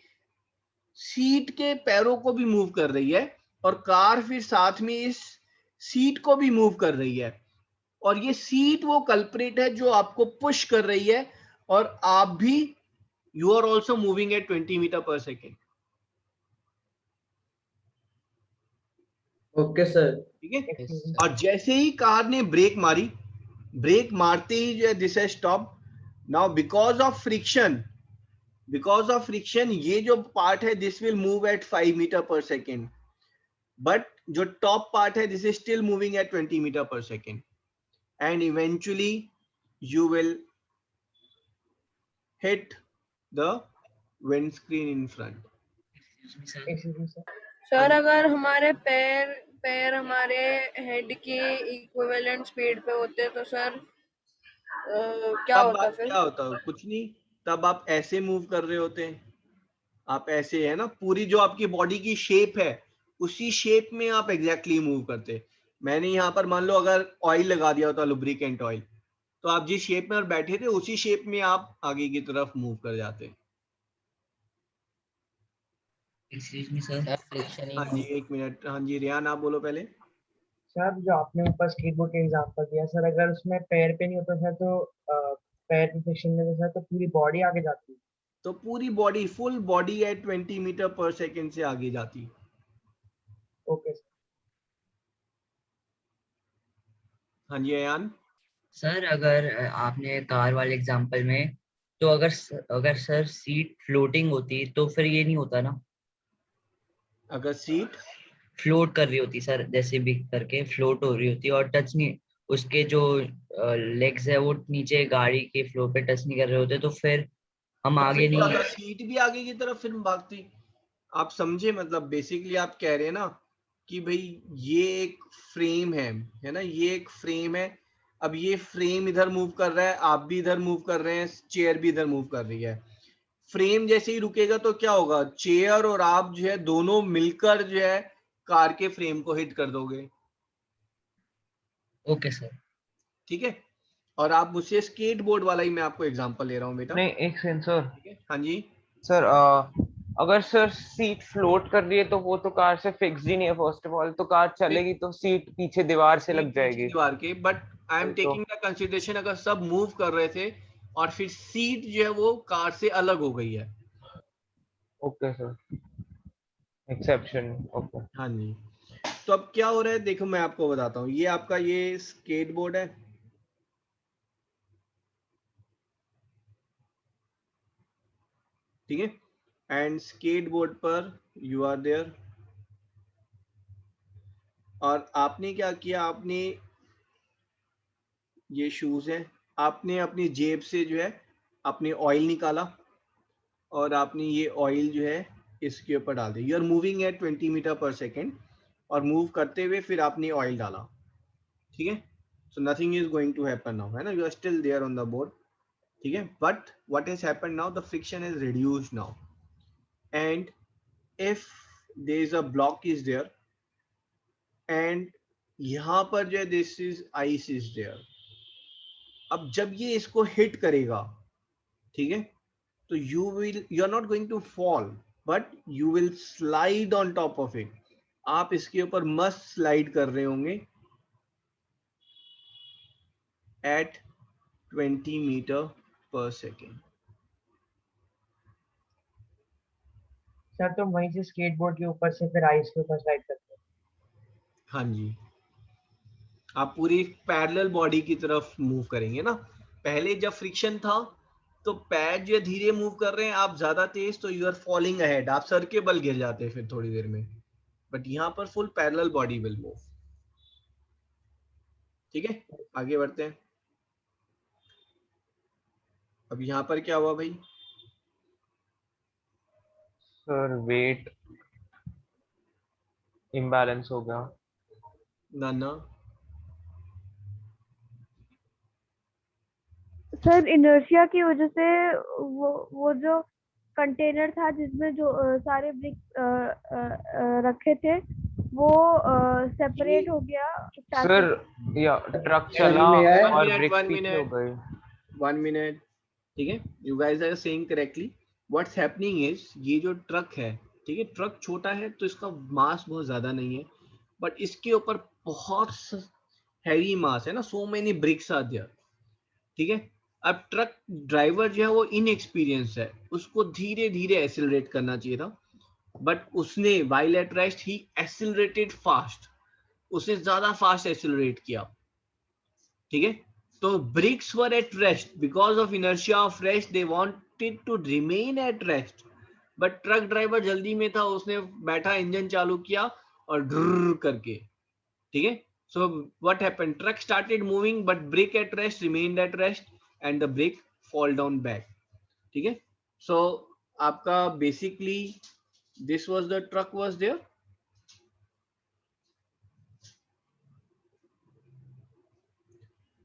सीट के पैरों को भी मूव कर रही है और कार फिर साथ में इस सीट को भी मूव कर रही है, और ये सीट वो कल्प्रेट है जो आपको पुश कर रही है, और आप भी you are also moving at 20 metre per second. Okay sir. ठीक है, Yes, sir. और जैसे ही कार ने ब्रेक मारी, ब्रेक मारते ही जो है दिस है stop. Now because of friction, ये जो पार्ट है this will move at 5 metre per second, but जो टॉप पार्ट है this is still moving at 20 metre per second, and eventually you will hit the windscreen in front. Excuse me, sir. Sir अगर हमारे पैर हमारे हेड की इक्विवेलेंट स्पीड पे होते तो सर क्या तब होता बात फिर? क्या होता, कुछ नहीं, तब आप ऐसे मूव कर रहे होते हैं, आप ऐसे है ना, पूरी जो आपकी बॉडी की शेप है उसी शेप में आप एग्जैक्टली मूव करते। मैंने यहाँ पर मान लो अगर ऑयल लगा दिया होता, लुब्रिकेंट ऑयल, तो आप जिस शेप में और बैठे थे उसी शेप में आप आगे की तरफ मूव कर जाते। Excuse me, sir. Sir, friction हाँ जी, एक मिनट, हाँ जी रियान आप बोलो पहले। सर जो आपने ऊपर स्केटबोर्ड का एग्जांपल दिया सर, अगर उसमें पैर पे नहीं होता सर तो पैर की फ्रिक्शन में तो सर तो पूरी बॉडी आगे जाती है। तो पूरी body, full body at 20 metre per second से आगे जाती। Okay sir. हाँ जी अयान। सर अगर आपने कार वाले एग्जांपल में, तो अगर सर सीट फ्लोटिंग होती तो फिर ये नहीं होता ना? अगर सीट फ्लोट कर रही होती सर, जैसे भी करके फ्लोट हो रही होती और टच नहीं, उसके जो लेग्स है वो नीचे गाड़ी के फ्लोर पे टच नहीं कर रहे होते, तो फिर हम तो आगे फिर नहीं। सीट भी आगे की तरफ फिर भागती। आप समझे, मतलब बेसिकली आप कह रहे हैं ना कि भाई ये एक फ्रेम है ना, ये एक फ्रेम है, अब ये फ्रेम इधर मूव कर रहा है, आप भी इधर मूव कर रहे हैं, चेयर भी इधर मूव कर रही है। फ्रेम जैसे ही रुकेगा तो क्या होगा, चेयर और आप जो है दोनों मिलकर जो है कार के फ्रेम को हिट कर दोगे। Okay sir. ठीक है, और आप मुझसे स्केट बोर्ड वाला ही मैं आपको एग्जांपल ले रहा हूँ बेटा। नहीं एक सेंसर ठीक है, हाँ जी सर, अगर सर सीट फ्लोट कर रही है तो वो तो कार से फिक्स ही नहीं है। फर्स्ट ऑफ ऑल तो कार चलेगी तो सीट पीछे दीवार से लग जाएगी। दीवार के, बट आई एम वही तो। टेकिंग द कंसिडरेशन अगर सब मूव कर रहे थे और फिर सीट जो है वो कार से अलग हो गई है। Okay sir, exception. ओके। हाँ जी, तो अब क्या हो रहा है देखो मैं आपको बताता हूँ, ये आपका ये स्केट बोर्ड है। ठीक है, एंड स्केट बोर्ड पर यू आर देयर, और आपने क्या किया, आपने ये शूज है, आपने अपनी जेब से जो है अपने ऑयल निकाला और आपने ये ऑयल जो है इसके ऊपर डाल दिया। You are moving at 20 metre per second, और मूव करते हुए फिर आपने ऑयल डाला। ठीक है, so nothing is going to happen now, है ना, you are still there on the board. ठीक है, but what has happened now, the friction is reduced now, and if there is a block is there, and यहाँ पर जो है this is ice is there. अब जब ये इसको हिट करेगा, ठीक है, तो you are not going to fall, but you will slide on top of it. आप इसके ऊपर मस्त स्लाइड कर रहे होंगे at 20 metre per second. Sir तो वहीं से स्केटबोर्ड के ऊपर से फिर आइस के ऊपर स्लाइड करते हैं। हाँ जी, आप पूरी पैरेलल बॉडी की तरफ मूव करेंगे ना। पहले जब फ्रिक्शन था तो पैर जो धीरे मूव कर रहे हैं, आप ज्यादा तेज, तो यू आर फॉलिंग अहेड, आप सर के बल गिर जाते हैं फिर थोड़ी देर में। बट यहाँ पर full parallel body will move. ठीक है, आगे बढ़ते हैं। अब यहाँ पर क्या हुआ भाई? सर वेट इम्बैलेंस हो गया। ना सर इनर्शिया की वजह से वो जो कंटेनर था जिसमें जो सारे ब्रिक्स रखे थे वो सेपरेट हो गया सर या ट्रक चला में है। और मिनट, ब्रिक्स 1 पीछे हो मिनट, गए। 1 मिनट। ठीक है, you guys are saying correctly. What's happening is, ये जो ट्रक है, ठीक है, ट्रक छोटा है तो इसका मास बहुत ज्यादा नहीं है, बट इसके ऊपर बहुत हैवी मास है ना, so many bricks are there. ठीक है, अब ट्रक ड्राइवर जो है वो इनएक्सपीरियंस है, उसको धीरे धीरे एक्सेलरेट करना चाहिए था, बट उसने व्हाइल एट रेस्ट ही एक्सेलरेटेड फास्ट, उसने ज्यादा फास्ट एक्सेलरेट किया। ठीक है, तो bricks were at rest because of inertia of rest, they wanted to remain at rest, but truck driver जल्दी में था, उसने बैठा इंजन चालू किया और ड्र करके। ठीक है, so what happened, truck started moving but brake at rest remained at rest and the brake fall down back. ठीक है, so आपका basically this was the truck was there.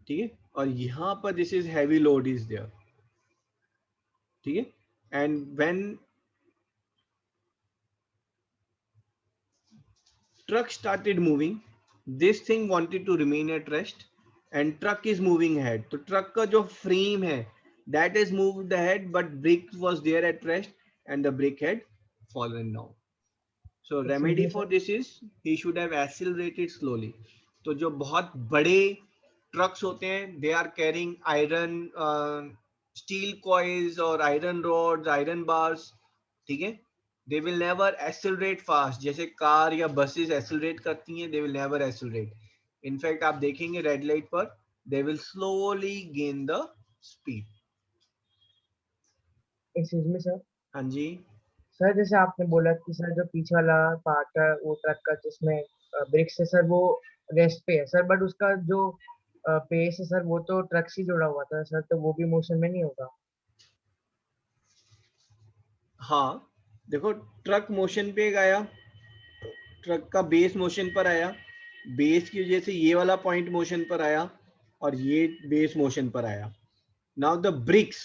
ठीक है, और यहाँ पर this is heavy load is there. ठीक है, and when truck started moving, this thing wanted to remain at rest and truck is moving ahead. तो truck का जो frame है that is moved ahead but brake was there at rest and the brake had fallen down. So remedy for this is he should have accelerated slowly. तो जो बहुत बड़े ट्रक्स होते हैं, they are carrying iron steel coils or iron rods, iron bars. ठीक है, they will never accelerate fast, जैसे कार या बसेस एक्सेलरेट करती हैं, they will never accelerate. In fact आप देखेंगे रेड लाइट पर they will slowly gain the speed. Excuse me sir. हाँ जी, सर जैसे आपने बोला कि सर जो पीछे वाला पार्ट है वो ट्रक का जिसमें ब्रेक से सर वो रेस्ट पे है सर, बट उसका जो बेस है सर वो तो ट्रक से जुड़ा हुआ था सर, तो वो भी मोशन में नहीं होगा। हाँ देखो, ट्रक मोशन पे गया, ट्रक का बेस मोशन पर आया, बेस की वजह से ये वाला पॉइंट मोशन पर आया और ये बेस मोशन पर आया। Now the bricks,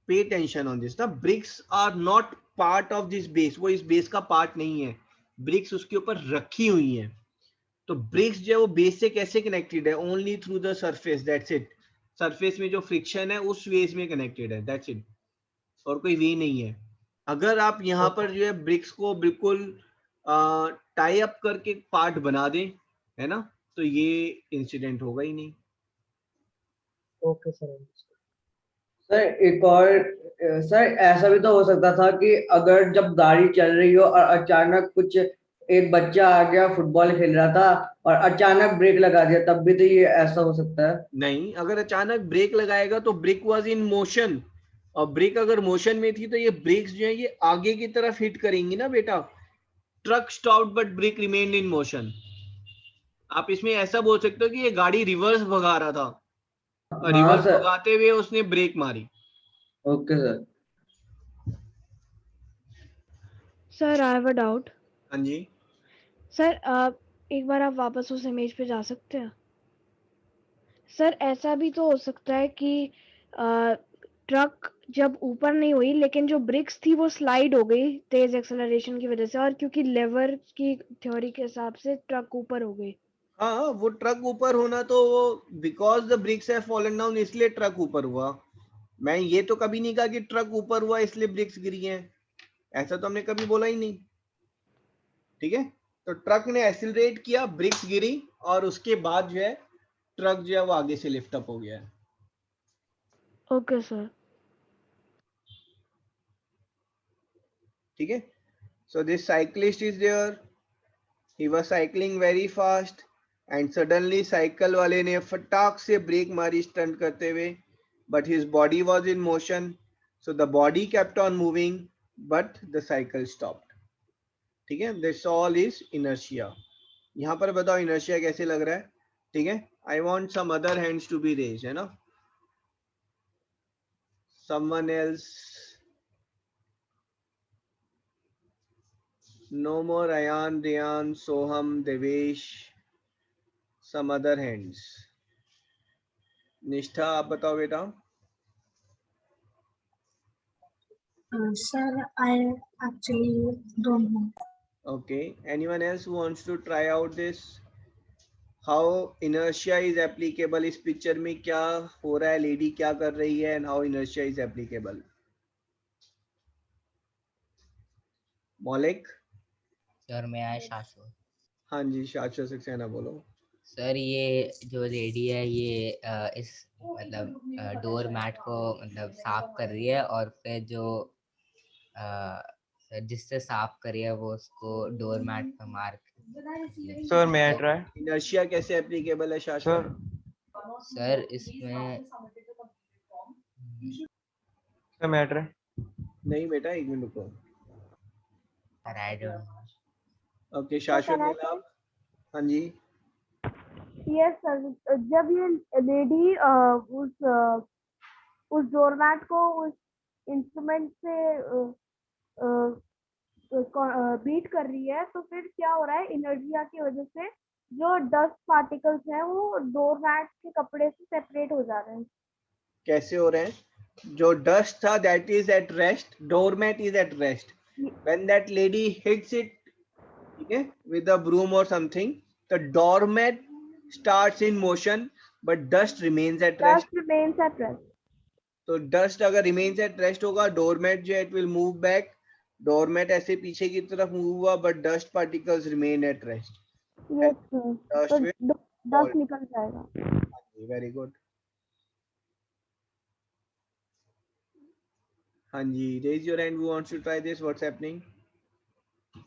pay attention on this, the bricks are not part of this base, वो इस बेस का पार्ट नहीं है, ब्रिक्स उसके ऊपर रखी हुई है। तो ब्रिक्स जो है वो बेस से कैसे कनेक्टेड है? Only through the surface, that's it. Surface में जो फ्रिक्शन है उस वेज में कनेक्टेड है, दैट्स इट, और कोई वे नहीं है। अगर आप यहाँ पर जो है ब्रिक्स को बिल्कुल टाई अप करके पार्ट बना दें, है ना, तो ये इंसिडेंट होगा ही नहीं। Okay sir. सर एक और सर ऐसा भी तो हो सकता था कि अगर जब गाड़ी चल रही हो और अचानक कुछ एक बच्चा आ गया फुटबॉल खेल रहा था और अचानक ब्रेक लगा दिया, तब भी तो ये ऐसा हो सकता है। नहीं, अगर अचानक ब्रेक लगाएगा तो ब्रेक वाज इन मोशन, और ब्रेक अगर मोशन में थी तो ये ब्रेक्स जो है ये आगे की तरफ हिट करेंगी ना बेटा। Truck stopped but brake remained in motion. आप इसमें ऐसा बोल सकते हो कि ये गाड़ी रिवर्स भगा रहा था और हाँ रिवर्स सर। भगाते हुए उसने ब्रेक मारी। Okay sir. Sir I have a doubt. हाँ जी, सर एक बार आप वापस उस इमेज पे जा सकते हैं? सर ऐसा भी तो हो सकता है कि ट्रक जब ऊपर नहीं हुई लेकिन जो ब्रिक्स थी वो स्लाइड हो गई तेज एक्सेलरेशन की वजह से, और क्योंकि लेवर की थ्योरी के हिसाब से ट्रक ऊपर हो गई। हाँ वो ट्रक ऊपर होना तो वो because the bricks have fallen down इसलिए ट्रक ऊपर हुआ। मैं ये तो कभी नहीं कहा कि ट्रक ऊपर हुआ इसलिए ब्रिक्स गिरी हैं, ऐसा तो हमने कभी बोला ही नहीं। ठीक है, तो ट्रक ने एक्सीलरेट किया, ब्रिक्स गिरी और उसके बाद जो है ट्रक जो है वो आगे से लिफ्ट अप हो गया है। Okay sir. ठीक ठीक है. So this cyclist is there. He was cycling very fast and suddenly cycle वाले ने फटाक से ब्रेक मारी स्टंट करते हुए, but his body was in motion, so the body kept on moving but the cycle stopped. ठीक है. This all is inertia. यहाँ पर बताओ inertia कैसे लग रहा है. ठीक है. I want some other hands to be raised, है ना. Someone else. No more Ayan, Ryan, Soham, Devesh. Some other hands. निष्ठा आप बताओ बेटा. Sir, I actually don't know. Okay. Anyone else who wants to try out this? How inertia is applicable? इस पिक्चर में क्या हो रहा है, लेडी क्या कर रही है, and how inertia is applicable? मौलिक. सर मैं आया शाश्वत. हाँ जी, शाश्वत सक्सेना बोलो. सर ये जो लेडी है ये इस मतलब डोर मैट को मतलब साफ कर रही है और फिर जो सर जिससे साफ करी है वो उसको डोर मैट पे मार. सर मैं ट्राई. इनर्शिया कैसे एप्लीकेबल है शाश्वत? सर इसमें सर मैं ट्राई. नहीं बेटा, एक मिनट रुको. Sir I don't know. Okay शाश्वत बोला आप. हाँ जी. यस सर, जब ये लेडी उस डोरमैट को उस इंस्ट्रूमेंट से बीट कर रही है, तो फिर क्या हो रहा है, इनर्जिया की वजह से जो डस्ट पार्टिकल्स हैं वो डोरमैट के कपड़े से सेपरेट हो जा रहे हैं. कैसे हो रहे हैं? जो डस्ट था that is at rest, doormat is at rest. When that lady hits it, ठीक है, विद अ ब्रूम और something, the doormat starts in motion but dust remains at rest. Dust remains at rest. तो डस्ट अगर रिमेन्स एट रेस्ट होगा, डोरमैट जो है it will move back. Doormat ऐसे पीछे की तरफ मूव हुआ but dust particles remain at rest. Yes sir, तो डस्ट निकल जाएगा. Very good. हाँ जी, raise your hand who wants to try this. What's happening?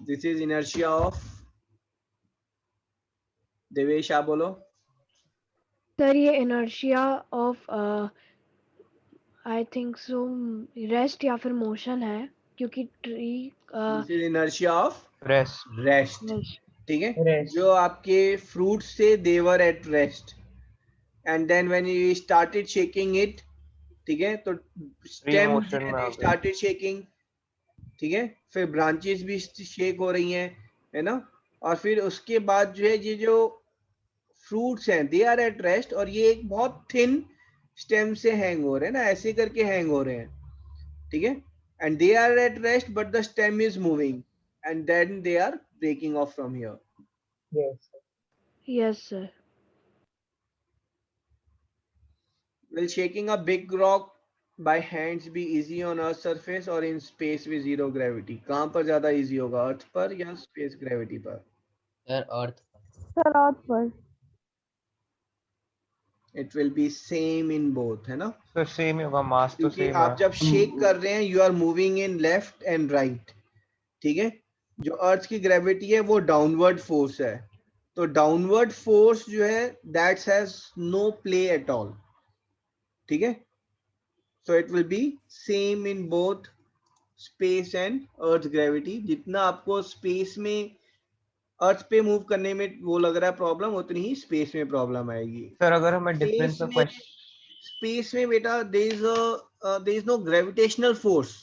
This is inertia of. Devesh आप बोलो. सर ये inertia of I think so rest या फिर मोशन है, क्योंकि tree this is inertia of rest. ठीक है. जो आपके फ्रूट्स से they were at rest and then when you started shaking it, ठीक है, तो स्टेम स्टार्टेड शेकिंग. ठीक है. फिर ब्रांचेस भी शेक हो रही हैं, है ना. और फिर उसके बाद जो है ये जो फ्रूट्स हैं दे आर एट रेस्ट, और ये एक बहुत थिन स्टेम से हैंग हो रहे हैं ना, ऐसे करके हैंग हो रहे हैं. ठीक है. And they are at rest but the stem is moving and then they are breaking off from here. Yes sir. Will shaking a big rock by hands be easy on earth surface or in space with zero gravity? कहाँ पर ज्यादा easy होगा, अर्थ पर या स्पेस ग्रेविटी पर? सर अर्थ. सर अर्थ पर. It will be same in both, है ना. तो सेम होगा, मास तो क्योंकि सेम आप है. जब शेक कर रहे हैं you are moving in left and right. ठीक है. जो अर्थ की ग्रेविटी है वो डाउनवर्ड फोर्स है, तो डाउनवर्ड फोर्स जो है that has no play at all. ठीक है. So it will be same in both space and earth gravity. जितना आपको स्पेस में अर्थ पे मूव करने में वो लग रहा है प्रॉब्लम, उतनी ही स्पेस में प्रॉब्लम आएगी. सर अगर हमें डिफरेंस का क्वेश्चन, स्पेस में बेटा there is no gravitational force.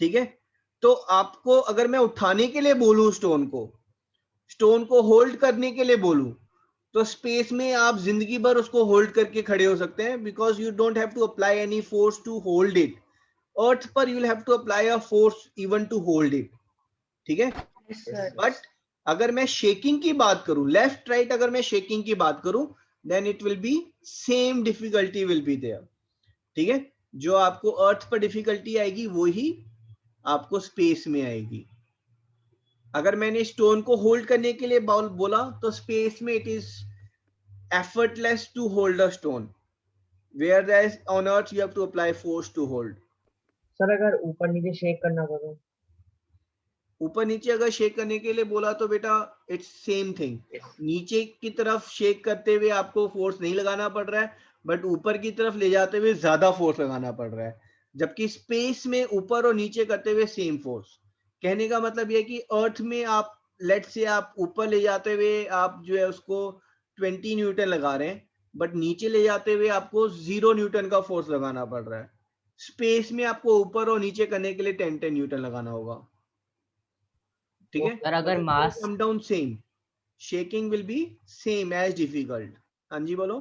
ठीक है. तो आपको अगर मैं उठाने के लिए बोलूं, स्टोन को होल्ड करने के लिए बोलूं, तो स्पेस में आप जिंदगी भर उसको होल्ड करके खड़े हो सकते हैं, because you don't have to apply any force to hold it. Earth पर you will have to apply a force even to hold it. ठीक है. बट अगर मैं शेकिंग की बात करूं, लेफ्ट राइट अगर मैं शेकिंग की बात करूं, then it will be same difficulty will be there. ठीक है. जो आपको अर्थ पर डिफिकल्टी आएगी वो ही आपको स्पेस में आएगी. अगर मैंने स्टोन को होल्ड करने के लिए बोला, तो स्पेस में it is effortless to hold a stone, whereas on earth you have to apply force to hold. Sir अगर ऊपर नीचे शेक करना पड़े, ऊपर नीचे अगर शेक करने के लिए बोला तो बेटा इट्स सेम थिंग, नीचे की तरफ शेक करते हुए आपको फोर्स नहीं लगाना पड़ रहा है, बट ऊपर की तरफ ले जाते हुए ज्यादा फोर्स लगाना पड़ रहा है, जबकि स्पेस में ऊपर और नीचे करते हुए सेम फोर्स। कहने का मतलब यह कि अर्थ में आप लेट से आप ऊपर ले जाते हुए आप जो है उसको 20 न्यूटन लगा रहे हैं, बट नीचे ले जाते हुए आपको 0 न्यूटन का फोर्स लगाना पड़ रहा है। स्पेस में आपको ऊपर और नीचे करने के लिए 10 न्यूटन लगाना होगा। ठीक तो है, सर अगर mass come down same, shaking will be same as difficult. हाँ जी बोलो।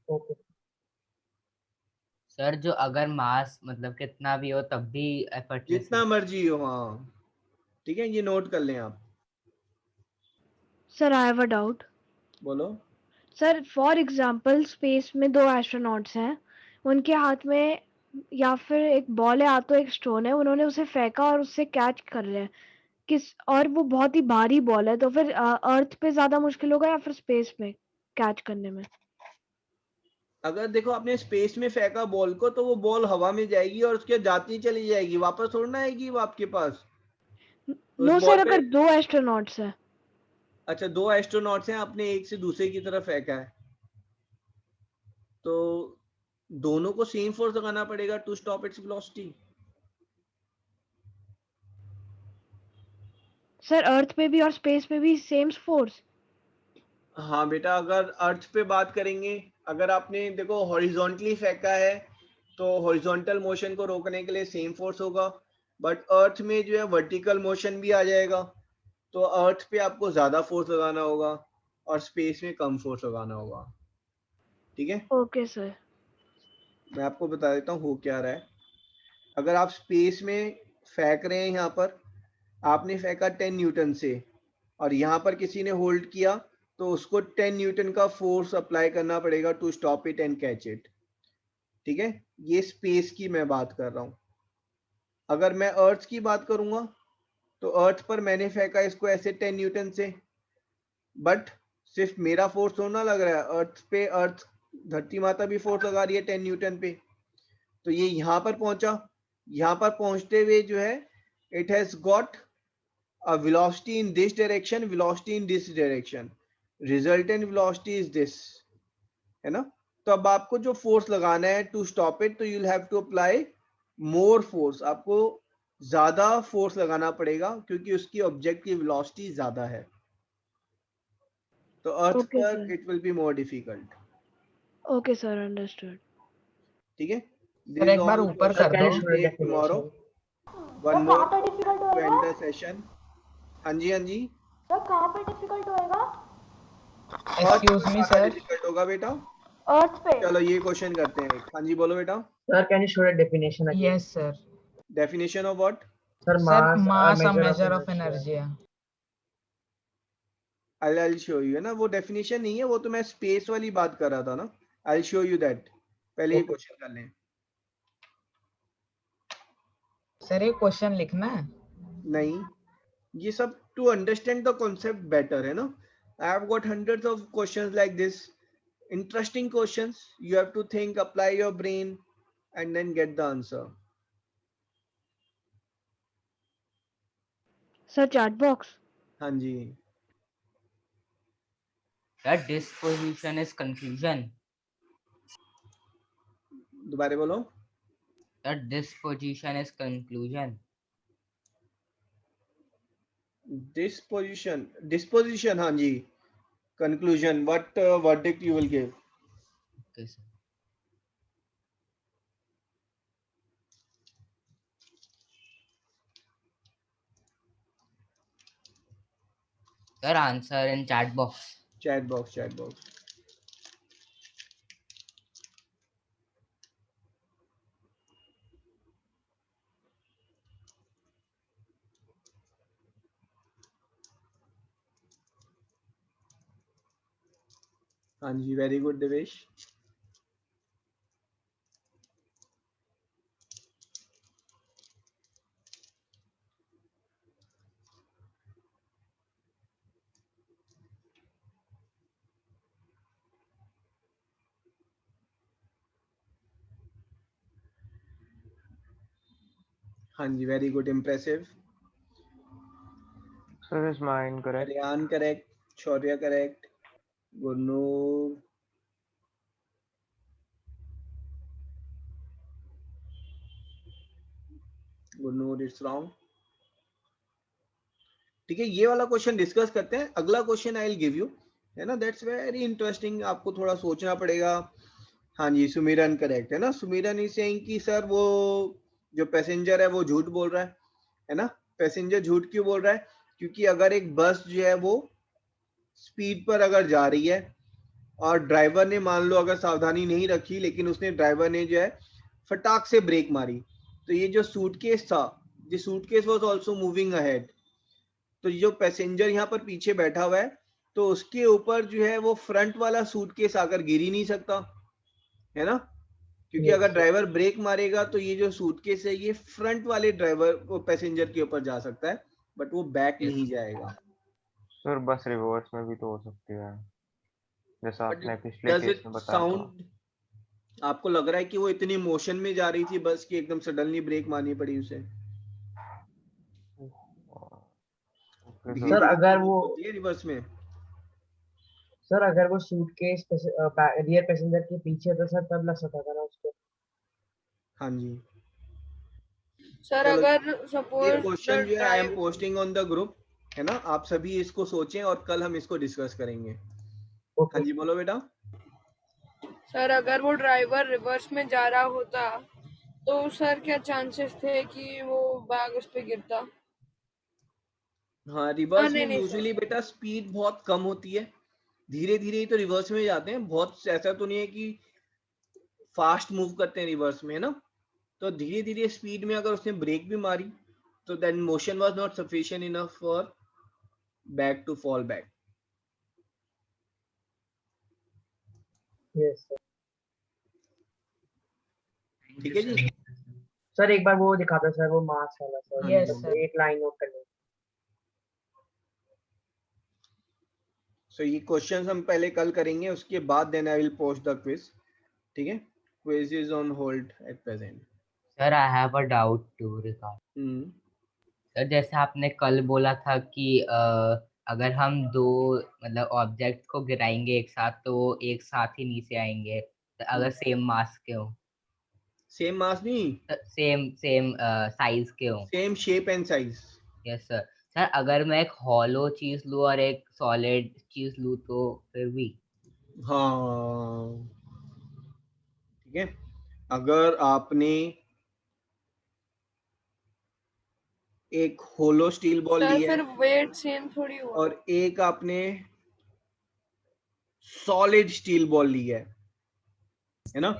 ओके सर जो अगर मास मतलब कितना भी हो तब भी एफर्टलेस जितना मर्जी हो, हाँ ठीक है, ये नोट कर लें आप। Sir I have a doubt. बोलो। सर फॉर एग्जांपल स्पेस में 2 एस्ट्रोनॉट्स हैं, उनके हाथ में या फिर एक बॉल है या तो एक स्टोन है, उन्होंने उसे फेंका और उससे कैच कर रहे हैं किस, और वो बहुत ही भारी बॉल है, तो फिर अर्थ पे ज्यादा मुश्किल होगा या फिर स्पेस में कैच करने में? अगर देखो आपने स्पेस में फेंका बॉल को तो वो बॉल हवा में जाएगी और उसके जाती चली जाएगी, वापस थोड़ा ना आएगी वो आपके पास उस नो बॉल सर, पे। अगर 2 एस्ट्रोनॉट्स हैं। अच्छा, 2 एस्ट्रोनॉट्स हैं, आपने एक से दूसरे की तरफ फेंका है, तो दोनों को सेम फोर्स लगाना पड़ेगा to stop its velocity. Sir earth पे भी और स्पेस में भी सेम फोर्स? हाँ बेटा, अगर अर्थ पे बात करेंगे, अगर आपने देखो हॉरिजॉन्टली फेंका है तो हॉरिजॉन्टल मोशन को रोकने के लिए सेम फोर्स होगा, बट अर्थ में जो है वर्टिकल मोशन भी आ जाएगा, तो अर्थ पे आपको ज्यादा फोर्स लगाना होगा और स्पेस में कम फोर्स लगाना होगा। ठीक है, ओके सर। मैं आपको बता देता हूँ हो क्या रहा है। अगर आप स्पेस में फेंक रहे हैं, यहाँ पर आपने फेंका 10 न्यूटन से और यहाँ पर किसी ने होल्ड किया, तो उसको 10 न्यूटन का फोर्स अप्लाई करना पड़ेगा to stop it and catch it. ठीक है, ये स्पेस की मैं बात कर रहा हूँ। अगर मैं अर्थ की बात करूंगा तो अर्थ पर मैंने फेंका इसको ऐसे 10 न्यूटन से, बट सिर्फ मेरा फोर्स होना लग रहा है अर्थ पे, अर्थ धरती माता भी फोर्स लगा रही है 10 न्यूटन पे, तो ये यहाँ पर पहुंचा। यहाँ पर पहुंचते हुए जो है it has got a velocity in this direction, velocity in this direction, resultant velocity is this, है ना। तो अब आपको जो फोर्स लगाना है टू स्टॉप इट, तो you will have to apply more force, आपको ज्यादा फोर्स लगाना पड़ेगा क्योंकि उसकी ऑब्जेक्ट की वेलोसिटी ज्यादा है, तो अर्थ ओके पर sir. It will be more difficult. Okay sir, understood. ठीक है, सर दिस इज एक बार ऑल ऊपर सर कर कैन दो। You show the tech tomorrow, definition? One sir more कहाँ पे डिफिकल्ट टू एंड होएगा? The session. हाँ जी, हाँ जी। सर कहाँ पे डिफिकल्ट होएगा? अर्थ एक्सक्यूज पर मी ज्यादा सर। डिफिकल्ट होगा बेटा। अर्थ पे? चलो ये क्वेश्चन करते हैं। हाँ जी बोलो बेटा। Sir can you show the definition again? Yes sir. Definition of what? Sir sir mass mass a measure of measure of inertia. Energy. I show you, है ना, वो डेफिनेशन नहीं है, वो तो मैं स्पेस वाली बात कर रहा था ना। आई शो यू दैट, पहले ये ओके क्वेश्चन कर लें। सर ये क्वेश्चन लिखना है? नहीं, ये सब to understand the concept better, है ना। I have got hundreds of questions like this, interesting questions, you have to think, apply your brain and then get the answer. Sir chat box. हाँ जी, that disposition is conclusion. दोबारा बोलो। That disposition is conclusion. Disposition, disposition, हाँ जी, conclusion, what verdict you will give? Okay, sir. Sir, answer in chat box. Chat box, chat box. हाँ जी, वेरी गुड देवेश। हाँ जी, very good, impressive. Sir, is mine correct? Aryan correct, Shaurya correct, Gurnoor, Gurnoor is wrong. ठीक है, ये वाला क्वेश्चन डिस्कस करते हैं. अगला question I will give you, है ना, दैट्स वेरी इंटरेस्टिंग. आपको थोड़ा सोचना पड़ेगा. हाँ जी, सुमिरन करेक्ट है ना. सुमिरन इज सेइंग कि सर वो जो पैसेंजर है वो झूठ बोल रहा है ना. पैसेंजर झूठ क्यों बोल रहा है? क्योंकि अगर एक बस जो है वो स्पीड पर अगर जा रही है और ड्राइवर ने मान लो अगर सावधानी नहीं रखी, लेकिन उसने ड्राइवर ने जो है फटाक से ब्रेक मारी, तो ये जो सूटकेस था, the suitcase was also moving ahead. तो जो पैसेंजर यहाँ पर पीछे बैठा हुआ है, तो उसके ऊपर जो है वो फ्रंट वाला सूटकेस आकर गिर ही नहीं सकता, है ना. क्योंकि अगर ड्राइवर ब्रेक मारेगा तो ये जो सूटकेस है ये फ्रंट वाले ड्राइवर को पैसेंजर के ऊपर जा सकता है, बट वो बैक नहीं जाएगा. सर बस रिवर्स में भी तो हो सकती है, जैसा आपने पिछले डज केस इट में बताया था. साउंड, आपको लग रहा है कि वो इतनी मोशन में जा रही थी बस कि एकदम सडनली ब्रेक मारनी पड़ी उसे? सर अगर वो होती है रिवर्स में. सर अगर वो सूटकेस रियर पैसेंजर के पीछे तो सर तब लग सकता था ना उसको. हाँ जी सर चलो, अगर ये सपोज क्वेश्चन जो है I am posting on the group, है ना. आप सभी इसको सोचें और कल हम इसको डिस्कस करेंगे. हाँ जी बोलो बेटा. सर अगर वो ड्राइवर रिवर्स में जा रहा होता तो सर क्या चांसेस थे कि वो बैग उस पे गिरता? हाँ, रिवर्स में नहीं यूजुअली बेटा स्पीड बहुत कम होती है, धीरे धीरे ही तो रिवर्स में जाते हैं. बहुत ऐसा तो नहीं है कि फास्ट मूव करते हैं रिवर्स में, है ना. तो धीरे धीरे स्पीड में अगर उसने ब्रेक भी मारी तो then motion was not sufficient enough for back to fall back. Yes sir. ठीक है जी. सर एक बार वो दिखाता सर, वो मास वाला सर. Yes, sir. एक लाइन नोट कर लो. सो ये क्वेश्चंस हम पहले कल करेंगे, उसके बाद then I will post the quiz. ठीक है, quiz is on hold at present. Sir I have a doubt to regard. Sir जैसे आपने कल बोला था कि अगर हम दो मतलब ऑब्जेक्ट को गिराएंगे एक साथ तो वो एक साथ ही नीचे आएंगे, तो अगर सेम मास के हो. सेम मास नहीं, सेम साइज के हो. Same shape and size. Yes sir. Sir अगर मैं एक हॉलो चीज लूं और एक सॉलिड चीज लूं तो फिर भी? हाँ ठीक है, अगर आपने एक होलो स्टील बॉल सर ली है फिर वेट सेम थोड़ी हुआ. और एक आपने सॉलिड स्टील बॉल ली है ना,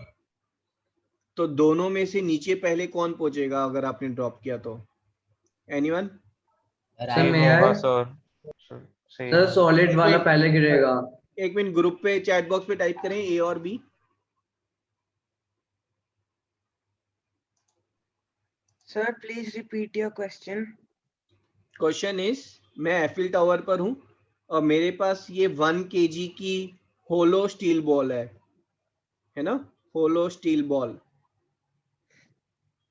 तो दोनों में से नीचे पहले कौन पहुंचेगा अगर आपने ड्रॉप किया तो? एनीवन? सर सॉलिड वाला पहले गिरेगा. एक मिनट, ग्रुप पे चैट बॉक्स पे टाइप करें ए और B. Sir please repeat your question. Question is, मैं एफिल टावर पर हूं और मेरे पास ये 1 kg की होलो स्टील बॉल है ना, hollow steel ball,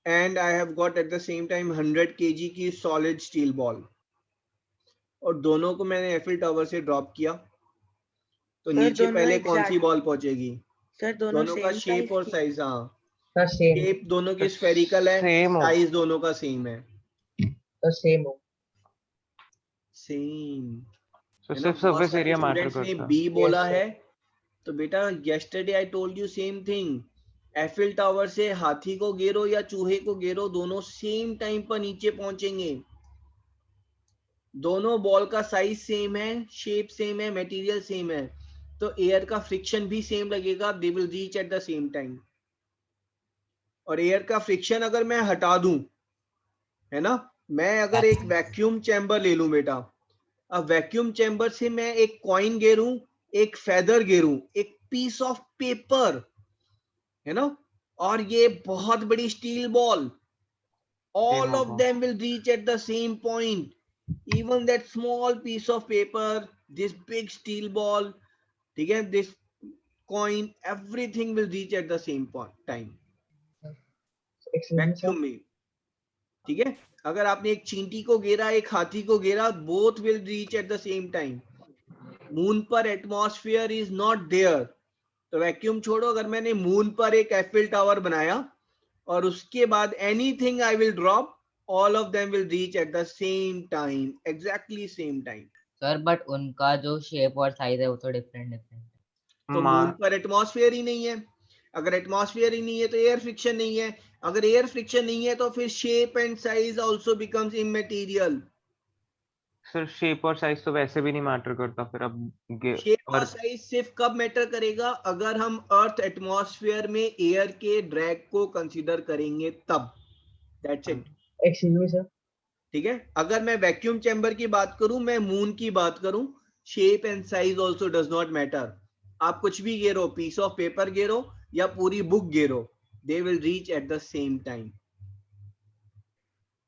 and I have got at the same time 100 kg की सॉलिड स्टील बॉल, और दोनों को मैंने एफिल टावर से ड्रॉप किया, तो नीचे पहले कौन सी बॉल पहुंचेगी? सर दोनों का शेप और साइज, हाँ सेम. शेप दोनों की स्फेरिकल है, साइज दोनों का सेम है. तो सेम हो. सेम. So सिर्फ सरफेस एरिया मैटर स्टूडेंट्स ने करता है. बी बोला है, तो बेटा yesterday I told you same thing. Eiffel tower से हाथी को घेरो या चूहे को घेरो, दोनों सेम टाइम पर नीचे पहुंचेंगे. दोनों बॉल का साइज सेम है, शेप सेम है, मटेरियल सेम है, तो एयर का फ्रिक्शन भी सेम लगेगा. दे will reach at the same time. और एयर का फ्रिक्शन अगर मैं हटा दूं, है ना, मैं अगर एक वैक्यूम चैम्बर ले लूं बेटा, अब वैक्यूम चैम्बर से मैं एक कॉइन घेरूं, एक फेदर घेरूं, एक पीस ऑफ पेपर, है ना, और ये बहुत बड़ी steel ball, all of them will reach at the same point. Even that small piece of paper, this big steel ball, ठीक है, this coin, everything will reach at the same point time. Vacuum में ठीक है, अगर आपने एक चींटी को घेरा, एक हाथी को घेरा, both will reach at the same time. Moon पर एटमॉस्फेयर इज नॉट देयर, तो वैक्यूम छोड़ो, अगर मैंने मून पर एक एफिल टावर बनाया और उसके बाद anything I will drop, all of them will reach at the same time, exactly same time. Sir but उनका जो शेप और साइज है वो तो डिफरेंट है. तो मून पर एटमॉस्फेयर ही नहीं है, अगर एटमॉस्फेयर ही नहीं है तो एयर फ्रिक्शन नहीं है, अगर एयर फ्रिक्शन नहीं है तो फिर shape and size also becomes immaterial. Sir shape और साइज तो वैसे भी नहीं मैटर करता फिर अब शेप और साइज सिर्फ कब मैटर करेगा, अगर हम अर्थ एटमॉस्फेयर में एयर के ड्रैग को कंसीडर करेंगे तब. That's it. Excuse me sir. ठीक है, अगर मैं वैक्यूम चैम्बर की बात करूं, मैं मून की बात करूं, shape and size also does not matter. आप कुछ भी घेरो, पीस ऑफ पेपर घेरो या पूरी बुक घेरो, they will reach at the same time.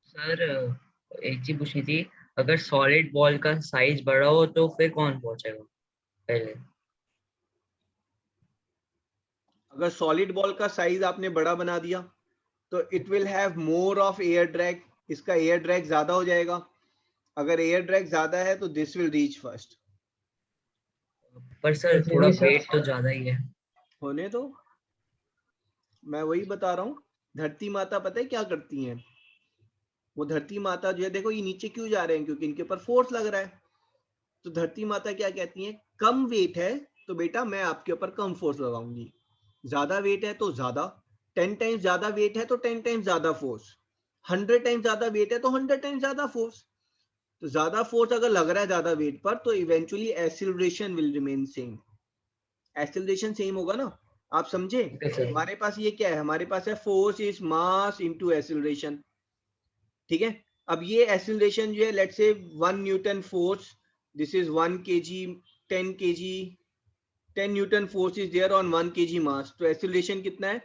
Sir एक चीज पूछनी थी, अगर सॉलिड बॉल का साइज बड़ा हो तो फिर कौन पहुंचेगा पहले? अगर सॉलिड बॉल का साइज आपने बड़ा बना दिया तो it will have more of air drag, इसका एयर ड्रैग ज्यादा हो जाएगा. अगर एयर ड्रैग ज्यादा है तो दिस विल रीच फर्स्ट. पर सर थोड़ा वेट तो ज्यादा ही है. होने दो, मैं वही बता रहा हूँ. धरती माता पता है क्या करती हैं, वो धरती माता जो है, देखो ये नीचे क्यों जा रहे हैं, क्योंकि इनके ऊपर फोर्स लग रहा है. तो धरती माता क्या कहती हैं, कम वेट है तो बेटा मैं आपके ऊपर कम फोर्स लगाऊंगी, ज्यादा वेट है तो ज्यादा, 10 टाइम्स ज्यादा वेट है तो 10 टाइम्स ज्यादा फोर्स, 100 टाइम्स ज्यादा वेट है तो 100 टाइम्स ज्यादा फोर्स. तो ज्यादा फोर्स अगर लग रहा है ज्यादा वेट पर, तो eventually acceleration will remain same. Acceleration same होगा ना, आप समझे. हमारे पास ये क्या है, हमारे पास है force is mass into acceleration. ठीक है, अब ये एक्सीलरेशन जो है, let's say 1 newton force, this is 1 kg, 10 kg, 10 newton force is there on 1 kg mass, तो एक्सीलरेशन कितना है,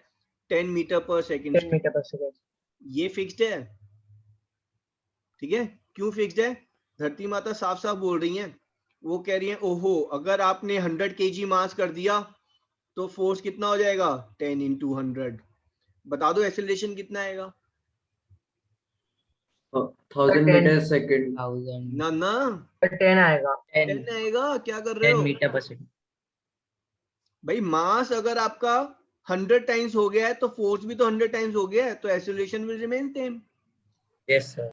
10 metre per second. 10 metre per second. ये फिक्स्ड है. ठीक है, क्यों फिक्स्ड है, धरती माता साफ साफ बोल रही हैं, वो कह रही हैं ओहो अगर आपने 100 kg मास कर दिया तो फोर्स कितना हो जाएगा, 10 into 100. बता दो एक्सीलरेशन कितना आएगा. 1000 मीटर सेकंड. ना ना 10 आएगा. 10 आएगा, क्या कर रहे हो 10 मीटर पर सेकंड. भाई मास अगर आपका 100 टाइम्स हो गया है तो फोर्स भी तो 100 टाइम्स हो गया है, तो acceleration will remain same. Yes sir.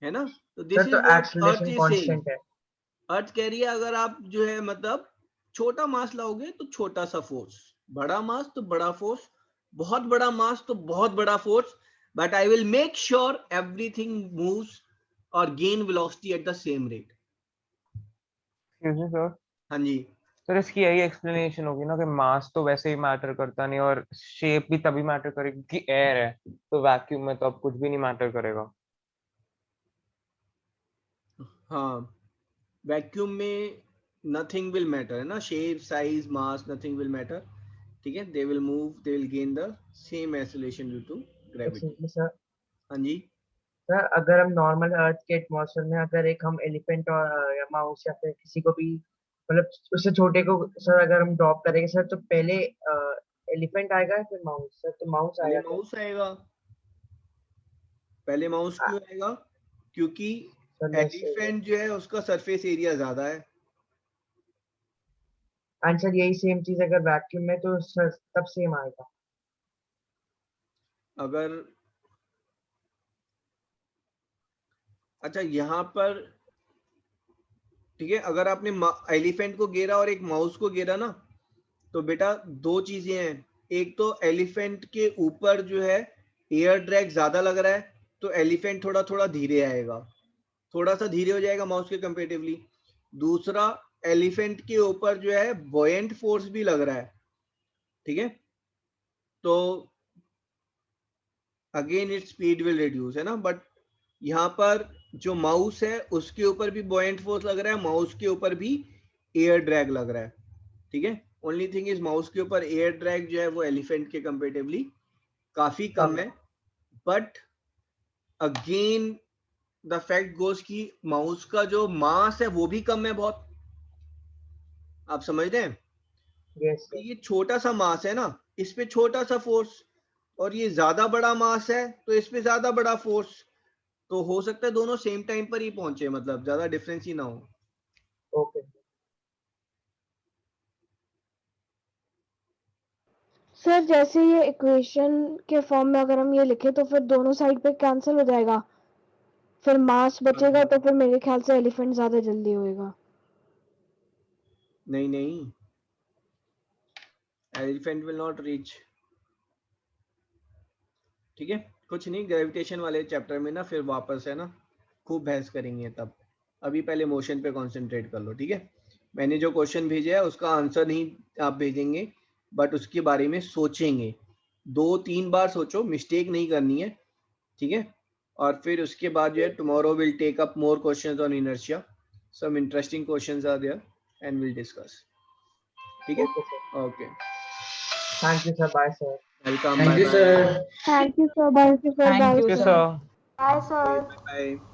है ना, तो this is what earth is saying. Earth कह रही है अगर आप जो है मतलब छोटा मास लाओगे तो छोटा सा फोर्स, बड़ा मास तो बड़ा फोर्स, बहुत बड़ा मास तो बहुत बड़ा force, but I will make sure everything moves और gain velocity at the same rate. Sir हाँ जी सर, इसकी यही एक्सप्लेनेशन होगी ना कि मास तो वैसे ही मैटर करता नहीं और शेप भी तभी मैटर करेगी कि एयर है, तो वैक्यूम में तो अब कुछ भी नहीं मैटर करेगा. हाँ, वैक्यूम में नथिंग विल मैटर है ना, shape size mass nothing will matter. ठीक है, they will move, they will gain the same acceleration due to gravity. Sir हाँ जी सर, अगर हम नॉर्मल अर्थ के एटमॉस्फेयर में अगर एक हम एलिफेंट और या माउस या फिर किसी को भी मतलब उससे छोटे को सर अगर हम ड्रॉप करेंगे सर, तो पहले एलिफेंट आएगा या फिर माउस सर? तो माउस पहले आएगा. माउस आएगा. पहले माउस क्यों आएगा, क्योंकि एलिफेंट जो है उसका सरफेस एरिया ज्यादा है. आंसर यही सेम चीज अगर वैक्यूम में तो सर तब सेम आएगा. अगर अच्छा यहाँ पर ठीक है, अगर आपने एलिफेंट को घेरा और एक माउस को घेरा ना, तो बेटा दो चीजें हैं. एक तो एलिफेंट के ऊपर जो है एयर ड्रैग ज्यादा लग रहा है, तो एलिफेंट थोड़ा थोड़ा धीरे आएगा, थोड़ा सा धीरे हो जाएगा माउस के कंपेरेटिवली. दूसरा, एलिफेंट के ऊपर जो है बॉयंट फोर्स भी लग रहा है. ठीक है, तो again its speed will reduce, है ना. बट यहाँ पर जो माउस है उसके ऊपर भी बॉयंट फोर्स लग रहा है, माउस के ऊपर भी एयर ड्रैग लग रहा है. ठीक है, ओनली थिंग इज माउस के ऊपर एयर ड्रैग जो है वो एलिफेंट के कंपेरेटिवली काफी कम है. But again the fact goes कि माउस का जो मास है वो भी कम है बहुत. आप समझ रहे हैं? yes, तो ये छोटा सा मास है ना, इस पे छोटा सा फोर्स, और ये ज्यादा बड़ा मास है तो इस पे ज्यादा बड़ा फोर्स. तो हो सकता है दोनों सेम टाइम पर ही पहुंचे, मतलब ज्यादा डिफरेंस ही ना हो। ओके सर जैसे ये इक्वेशन के फॉर्म में अगर हम ये लिखे तो फिर दोनों साइड पे कैंसिल हो जाएगा, फिर मास बचेगा, तो फिर मेरे ख्याल से एलिफेंट ज्यादा जल्दी होएगा। नहीं नहीं, एलिफेंट विल नॉट रीच। ठीक है, कुछ नहीं, ग्रेविटेशन वाले चैप्टर में ना फिर वापस है ना खूब बहस करेंगे तब। अभी पहले मोशन पे कंसंट्रेट कर लो। ठीक है, मैंने जो क्वेश्चन भेजा है उसका आंसर नहीं आप भेजेंगे, बट उसके बारे में सोचेंगे, 2-3 बार सोचो, मिस्टेक नहीं करनी है। ठीक है, और फिर उसके बाद जो है tomorrow will take up more questions on inertia, some interesting questions are there and will discuss. ठीक है, okay, thank you sir, bye sir. Welcome, thank bye you bye, sir. Thank you sir, bye sir, Thank bye you, sir, sir. Bye sir. Bye.